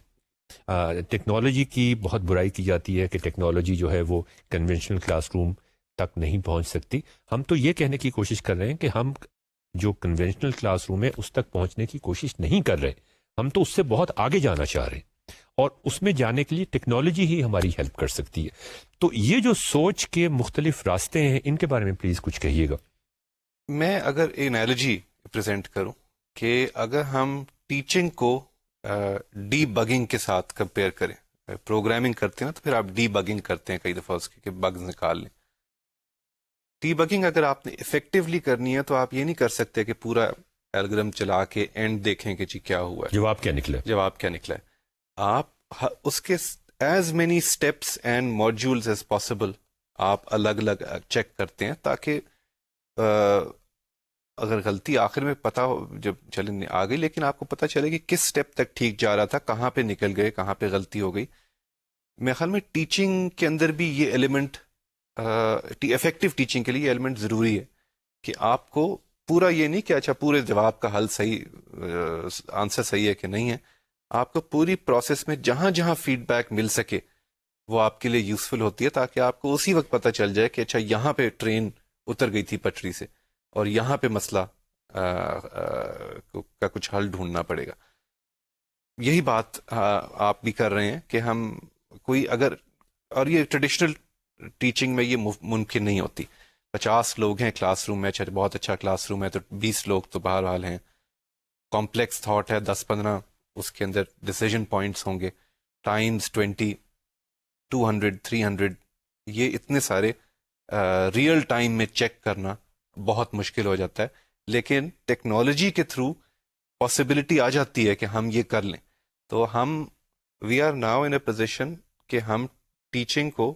ٹیکنالوجی کی بہت برائی کی جاتی ہے کہ ٹیکنالوجی جو ہے وہ کنونشنل کلاس روم تک نہیں پہنچ سکتی. ہم تو یہ کہنے کی کوشش کر رہے ہیں کہ ہم جو کنونشنل کلاس روم ہے اس تک پہنچنے کی کوشش نہیں کر رہے. ہم تو اس سے بہت آگے جانا چاہ رہے ہیں اور اس میں جانے کے لیے ٹیکنالوجی ہی ہماری ہیلپ کر سکتی ہے. تو یہ جو سوچ کے مختلف راستے ہیں ان کے بارے میں پلیز کچھ کہیے گا. میں اگر انالوجی پریزنٹ کروں کہ اگر ہم ٹیچنگ کو ڈی بگنگ کے ساتھ کمپیئر کریں, پروگرامنگ کرتے ہیں تو پھر آپ ڈی بگنگ کرتے ہیں کئی دفعہ اس کے بگز نکال لیں. ڈی بگنگ اگر آپ نے افیکٹولی کرنی ہے تو آپ یہ نہیں کر سکتے کہ پورا الگورتھم چلا کے اینڈ دیکھیں کہ جی کیا ہوا ہے, جواب کیا نکلا. جواب کیا نکلا ہے. آپ اس کے as many steps and modules as possible آپ الگ الگ چیک کرتے ہیں تاکہ اگر غلطی آخر میں پتہ ہو, جب چلیں آ گئی لیکن آپ کو پتہ چلے کہ کس سٹیپ تک ٹھیک جا رہا تھا, کہاں پہ نکل گئے, کہاں پہ غلطی ہو گئی. میرے خیال میں ٹیچنگ کے اندر بھی یہ ایلیمنٹ, افیکٹو ٹیچنگ کے لیے یہ ایلیمنٹ ضروری ہے کہ آپ کو پورا یہ نہیں کہ اچھا پورے جواب کا حل صحیح, آنسر صحیح ہے کہ نہیں ہے, آپ کو پوری پروسیس میں جہاں جہاں فیڈ بیک مل سکے وہ آپ کے لیے یوزفل ہوتی ہے تاکہ آپ کو اسی وقت پتہ چل جائے کہ اچھا یہاں پہ ٹرین اتر گئی تھی پٹری سے اور یہاں پہ مسئلہ کا کچھ حل ڈھونڈنا پڑے گا. یہی بات آپ بھی کر رہے ہیں کہ ہم کوئی اگر, اور یہ ٹریڈیشنل ٹیچنگ میں یہ ممکن نہیں ہوتی. 50 لوگ ہیں کلاس روم میں, بہت اچھا کلاس روم ہے تو 20 لوگ تو بہرحال ہیں. کمپلیکس تھاٹ ہے 10-15, اس کے اندر ڈیسیجن پوائنٹس ہوں گے, ٹائمز 20, 200, 300, یہ اتنے سارے ریئل ٹائم میں چیک کرنا بہت مشکل ہو جاتا ہے. لیکن ٹیکنالوجی کے تھرو پاسبلٹی آ جاتی ہے کہ ہم یہ کر لیں. تو ہم we are now in a position کہ ہم ٹیچنگ کو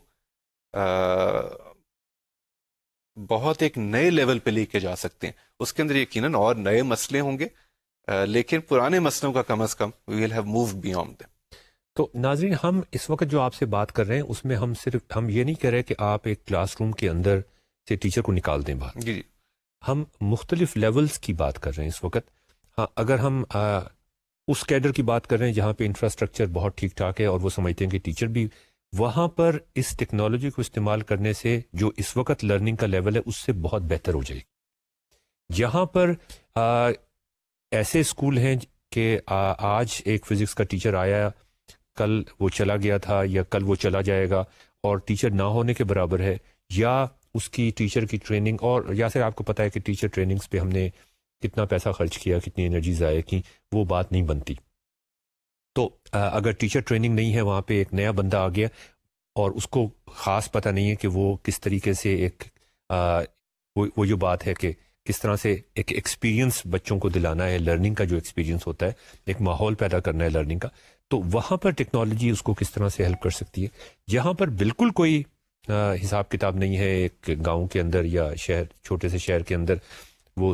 بہت ایک نئے لیول پہ لے کے جا سکتے ہیں. اس کے اندر یقیناً اور نئے مسئلے ہوں گے, لیکن پرانے مسئلوں کا کم از کم we will have moved beyond them. تو ناظرین, ہم اس وقت جو آپ سے بات کر رہے ہیں اس میں ہم یہ نہیں کہہ رہے کہ آپ ایک کلاس روم کے اندر سے ٹیچر کو نکال دیں باہر. جی ہم مختلف لیولز کی بات کر رہے ہیں اس وقت. ہاں, اگر ہم اس کیڈر کی بات کر رہے ہیں جہاں پہ انفراسٹرکچر بہت ٹھیک ٹھاک ہے اور وہ سمجھتے ہیں کہ ٹیچر بھی, وہاں پر اس ٹیکنالوجی کو استعمال کرنے سے جو اس وقت لرننگ کا لیول ہے اس سے بہت بہتر ہو جائے گی. جہاں پر ایسے اسکول ہیں کہ آج ایک فزکس کا ٹیچر آیا, کل وہ چلا گیا تھا یا کل وہ چلا جائے گا اور ٹیچر نہ ہونے کے برابر ہے, یا اس کی ٹیچر کی ٹریننگ, اور یا پھر آپ کو پتہ ہے کہ ٹیچر ٹریننگز پہ ہم نے کتنا پیسہ خرچ کیا, کتنی انرجی ضائع کی, وہ بات نہیں بنتی. تو اگر ٹیچر ٹریننگ نہیں ہے, وہاں پہ ایک نیا بندہ آ گیا اور اس کو خاص پتہ نہیں ہے کہ وہ کس طریقے سے ایک وہ جو بات ہے کہ کس طرح سے ایک ایکسپیرینس بچوں کو دلانا ہے, لرننگ کا جو ایکسپیرینس ہوتا ہے, ایک ماحول پیدا کرنا ہے لرننگ کا, تو وہاں پر ٹیکنالوجی اس کو کس طرح سے ہیلپ کر سکتی ہے. جہاں پر بالکل کوئی حساب کتاب نہیں ہے, ایک گاؤں کے اندر یا شہر, چھوٹے سے شہر کے اندر وہ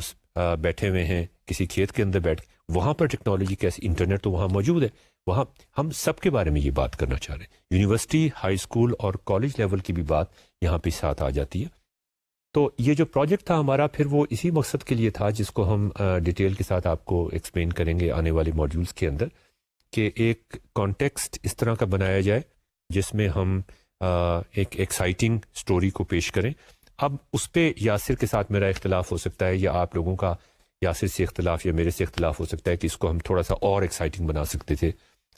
بیٹھے ہوئے ہیں کسی کھیت کے اندر بیٹھ کے, وہاں پر ٹیکنالوجی کیسی, انٹرنیٹ تو وہاں موجود ہے, وہاں ہم سب کے بارے میں یہ بات کرنا چاہ رہے ہیں. یونیورسٹی, ہائی اسکول اور کالج لیول کی بھی بات یہاں پہ ساتھ آ جاتی ہے. تو یہ جو پروجیکٹ تھا ہمارا, پھر وہ اسی مقصد کے لیے تھا جس کو ہم ڈیٹیل کے ساتھ آپ کو ایکسپلین کریں گے آنے والے ماڈیولز کے اندر, کہ ایک کانٹیکسٹ اس طرح کا بنایا جائے جس میں ہم ایک ایکسائٹنگ سٹوری کو پیش کریں. اب اس پہ یاسر کے ساتھ میرا اختلاف ہو سکتا ہے, یا آپ لوگوں کا یاسر سے اختلاف یا میرے سے اختلاف ہو سکتا ہے کہ اس کو ہم تھوڑا سا اور ایکسائٹنگ بنا سکتے تھے.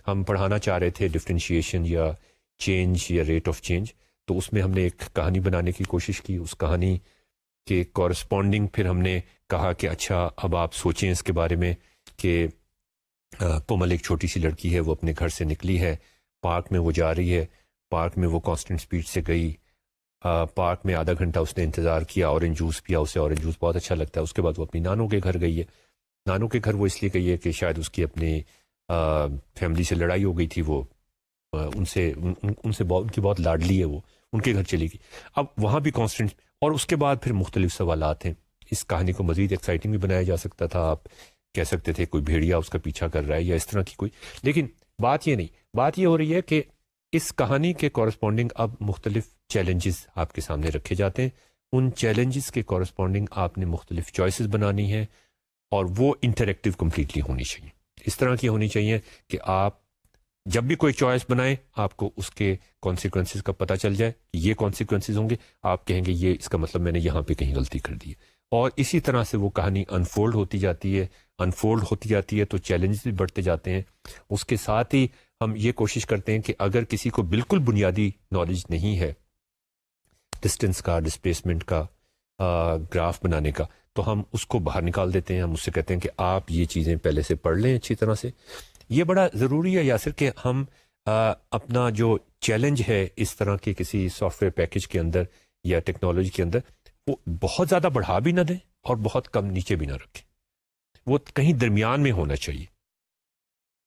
ہم پڑھانا چاہ رہے تھے ڈفرینشیشن یا چینج یا ریٹ آف چینج, تو اس میں ہم نے ایک کہانی بنانے کی کوشش کی. اس کہانی کے کورسپونڈنگ پھر ہم نے کہا کہ اچھا اب آپ سوچیں اس کے بارے میں کہ کومل ایک چھوٹی سی لڑکی ہے, وہ اپنے گھر سے نکلی ہے, پارک میں وہ جا رہی ہے, پارک میں وہ کانسٹنٹ سپیڈ سے گئی, پارک میں آدھا گھنٹہ اس نے انتظار کیا, اورنج جوس پیا, اسے اورنج جوس بہت اچھا لگتا ہے. اس کے بعد وہ اپنی نانوں کے گھر گئی ہے. نانوں کے گھر وہ اس لیے گئی ہے کہ شاید اس کی اپنی فیملی سے لڑائی ہو گئی تھی, وہ ان سے ان کی بہت لاڈلی ہے, وہ ان کے گھر چلی گئی. اب وہاں بھی کانسٹنٹ, اور اس کے بعد پھر مختلف سوالات ہیں. اس کہانی کو مزید ایکسائٹنگ بھی بنایا جا سکتا تھا. آپ کہہ سکتے تھے کوئی بھیڑیا اس کا پیچھا کر رہا ہے یا اس طرح کی کوئی, لیکن بات یہ نہیں. بات یہ ہو رہی ہے کہ اس کہانی کے کورسپونڈنگ اب مختلف چیلنجز آپ کے سامنے رکھے جاتے ہیں. ان چیلنجز کے کورسپونڈنگ آپ نے مختلف چوائسیز بنانی ہیں, اور وہ انٹریکٹیو کمپلیٹلی ہونی چاہیے. اس طرح کی ہونی چاہیے کہ آپ جب بھی کوئی چوائس بنائیں, آپ کو اس کے کانسیکوینسز کا پتہ چل جائے کہ یہ کانسیکوینسز ہوں گے. آپ کہیں گے یہ اس کا مطلب میں نے یہاں پہ کہیں غلطی کر دی ہے, اور اسی طرح سے وہ کہانی انفولڈ ہوتی جاتی ہے تو چیلنجز بھی بڑھتے جاتے ہیں. اس کے ساتھ ہی ہم یہ کوشش کرتے ہیں کہ اگر کسی کو بالکل بنیادی نالج نہیں ہے ڈسٹینس کا، ڈسپلیسمنٹ کا، گراف بنانے کا، تو ہم اس کو باہر نکال دیتے ہیں. ہم اس سے کہتے ہیں کہ آپ یہ چیزیں پہلے سے پڑھ لیں اچھی طرح سے. یہ بڑا ضروری ہے یاسر کہ ہم اپنا جو چیلنج ہے اس طرح کے کسی سافٹ ویئر پیکج کے اندر یا ٹیکنالوجی کے اندر وہ بہت زیادہ بڑھا بھی نہ دیں اور بہت کم نیچے بھی نہ رکھیں، وہ کہیں درمیان میں ہونا چاہیے.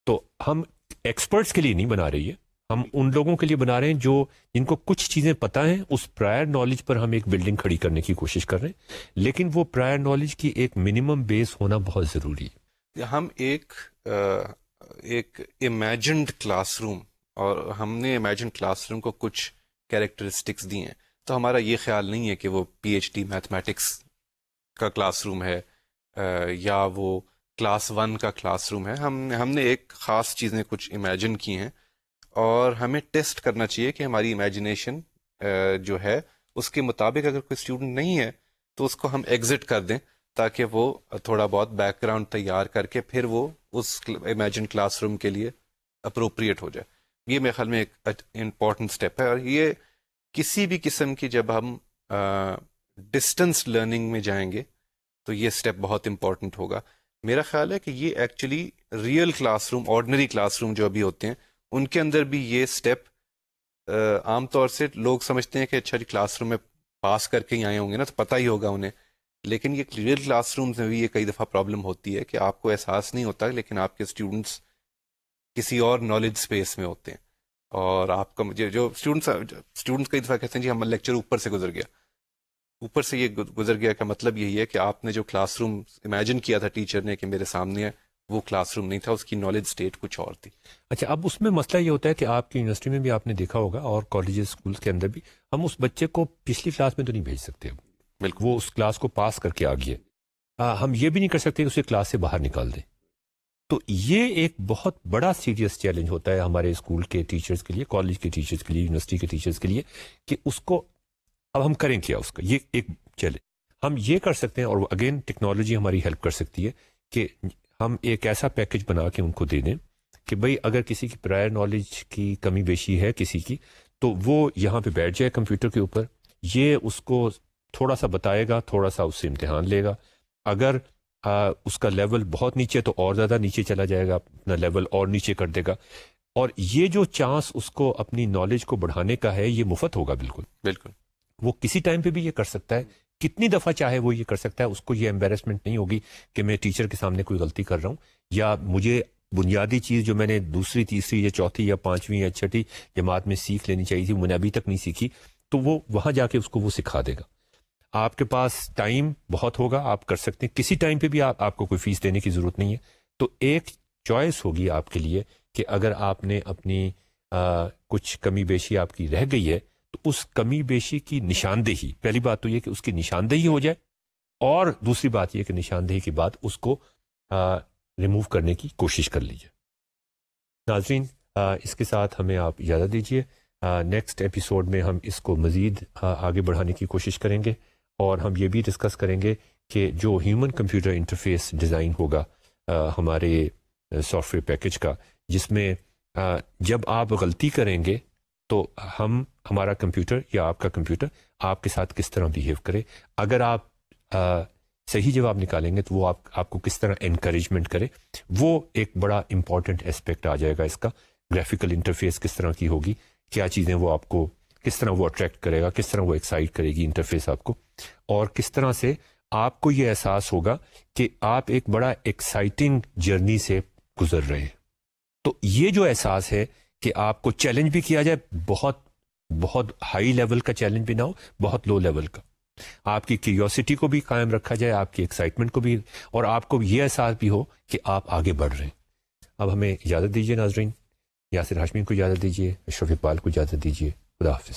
تو ہم ایکسپرٹس کے لیے نہیں بنا رہی ہے، ہم ان لوگوں کے لیے بنا رہے ہیں جو جن کو کچھ چیزیں پتہ ہیں. اس پرائر نالج پر ہم ایک بلڈنگ کھڑی کرنے کی کوشش کر رہے ہیں، لیکن وہ پرائر نالج کی ایک منیمم بیس ہونا بہت ضروری ہے. ہم ایک امیجنڈ کلاس روم، اور ہم نے امیجنڈ کلاس روم کو کچھ کیریکٹرسٹکس دی ہیں، تو ہمارا یہ خیال نہیں ہے کہ وہ پی ایچ ڈی میتھمیٹکس کا کلاس روم ہے یا وہ کلاس 1 کا کلاس روم ہے. ہم نے ایک خاص چیزیں کچھ امیجن کی ہیں، اور ہمیں ٹیسٹ کرنا چاہیے کہ ہماری امیجنیشن جو ہے اس کے مطابق اگر کوئی اسٹوڈنٹ نہیں ہے تو اس کو ہم ایگزٹ کر دیں، تاکہ وہ تھوڑا بہت بیک گراؤنڈ تیار کر کے پھر وہ اس امیجن کلاس روم کے لیے اپروپریٹ ہو جائے. یہ میرے خیال میں ایک امپورٹنٹ اسٹیپ ہے. اور یہ کسی بھی قسم کی جب ہم ڈسٹنس لرننگ میں جائیں گے تو یہ اسٹیپ بہت امپورٹنٹ ہوگا. میرا خیال ہے کہ یہ actually real class room, ordinary class room جو ابھی ہوتے ہیں ان کے اندر بھی یہ اسٹیپ عام طور سے لوگ سمجھتے ہیں کہ اچھا جی کلاس روم میں پاس کر کے ہی آئے ہوں گے نا تو پتہ ہی ہوگا انہیں، لیکن یہ ریئل کلاس رومز میں بھی یہ کئی دفعہ پرابلم ہوتی ہے کہ آپ کو احساس نہیں ہوتا، لیکن آپ کے اسٹوڈنٹس کسی اور نالج اسپیس میں ہوتے ہیں. اور آپ کا جو اسٹوڈنٹس کئی دفعہ کہتے ہیں جی ہمارا لیکچر اوپر سے گزر گیا. اوپر سے یہ گزر گیا کا مطلب یہی ہے کہ آپ نے جو کلاس روم امیجن کیا تھا ٹیچر نے کہ میرے سامنے ہے، وہ کلاس روم نہیں تھا، اس کی نالج سٹیٹ کچھ اور تھی. اچھا، اب اس میں مسئلہ یہ ہوتا ہے کہ آپ کی یونیورسٹی میں بھی آپ نے دیکھا ہوگا اور کالجز اسکولس کے اندر بھی ہم اس بچے کو پچھلی کلاس میں تو نہیں بھیج سکتے. بالکل، وہ اس کلاس کو پاس کر کے آ گیا. ہم یہ بھی نہیں کر سکتے کہ اسے کلاس سے باہر نکال دیں. تو یہ ایک بہت بڑا سیریس چیلنج ہوتا ہے ہمارے اسکول کے ٹیچرز کے لیے، کالج کے ٹیچرز کے لیے، یونیورسٹی کے ٹیچرز کے لیے کہ اس کو اب ہم کریں کیا. اس کا یہ ایک چیلنج ہم یہ کر سکتے ہیں، اور اگین ٹیکنالوجی ہماری ہیلپ کر سکتی ہے کہ ہم ایک ایسا پیکج بنا کے ان کو دے دیں کہ بھئی اگر کسی کی پرائر نالج کی کمی بیشی ہے کسی کی، تو وہ یہاں پہ بیٹھ جائے کمپیوٹر کے اوپر، یہ اس کو تھوڑا سا بتائے گا، تھوڑا سا اس سے امتحان لے گا. اگر اس کا لیول بہت نیچے تو اور زیادہ نیچے چلا جائے گا، اپنا لیول اور نیچے کر دے گا. اور یہ جو چانس اس کو اپنی نالج کو بڑھانے کا ہے یہ مفت ہوگا. بالکل بالکل، وہ کسی ٹائم پہ بھی یہ کر سکتا ہے، کتنی دفعہ چاہے وہ یہ کر سکتا ہے. اس کو یہ ایمبیرسمنٹ نہیں ہوگی کہ میں ٹیچر کے سامنے کوئی غلطی کر رہا ہوں، یا مجھے بنیادی چیز جو میں نے دوسری، تیسری یا چوتھی یا پانچویں یا چھٹی جماعت میں سیکھ لینی چاہیے تھی میں نے ابھی تک نہیں سیکھی، تو وہ وہاں جا کے اس کو وہ سکھا دے گا. آپ کے پاس ٹائم بہت ہوگا، آپ کر سکتے ہیں. کسی ٹائم پہ بھی آپ کو کوئی فیس دینے کی ضرورت نہیں ہے. تو ایک چوائس ہوگی آپ کے لیے کہ اگر آپ نے اپنی کچھ کمی بیشی آپ کی رہ گئی ہے تو اس کمی بیشی کی نشاندہی، پہلی بات تو یہ کہ اس کی نشاندہی ہو جائے، اور دوسری بات یہ کہ نشاندہی کے بعد اس کو ریموو کرنے کی کوشش کر لیجیے. ناظرین، اس کے ساتھ ہمیں آپ اجازت دیجیے. نیکسٹ ایپیسوڈ میں ہم اس کو مزید آگے بڑھانے کی کوشش کریں گے، اور ہم یہ بھی ڈسکس کریں گے کہ جو ہیومن کمپیوٹر انٹرفیس ڈیزائن ہوگا ہمارے سافٹ ویئر پیکج کا، جس میں جب آپ غلطی کریں گے تو ہمارا کمپیوٹر یا آپ کا کمپیوٹر آپ کے ساتھ کس طرح بیہیو کرے. اگر آپ صحیح جواب نکالیں گے تو وہ آپ کو کس طرح انکریجمنٹ کرے. وہ ایک بڑا امپورٹنٹ اسپیکٹ آ جائے گا اس کا. گرافیکل انٹرفیس کس طرح کی ہوگی، کیا چیزیں وہ آپ کو کس طرح وہ اٹریکٹ کرے گا، کس طرح وہ ایکسائٹ کرے گی انٹرفیس آپ کو، اور کس طرح سے آپ کو یہ احساس ہوگا کہ آپ ایک بڑا ایکسائٹنگ جرنی سے گزر رہے ہیں. تو یہ جو احساس ہے کہ آپ کو چیلنج بھی کیا جائے، بہت بہت ہائی لیول کا چیلنج بھی نہ ہو، بہت لو لیول کا، آپ کی کیوریوسٹی کو بھی قائم رکھا جائے، آپ کی ایکسائٹمنٹ کو بھی، اور آپ کو یہ احساس بھی ہو کہ آپ آگے بڑھ رہے ہیں. اب ہمیں اجازت دیجیے ناظرین. یاسر ہاشمی کو اجازت دیجیے، اشرف اقبال کو اجازت دیجیے. خدا حافظ.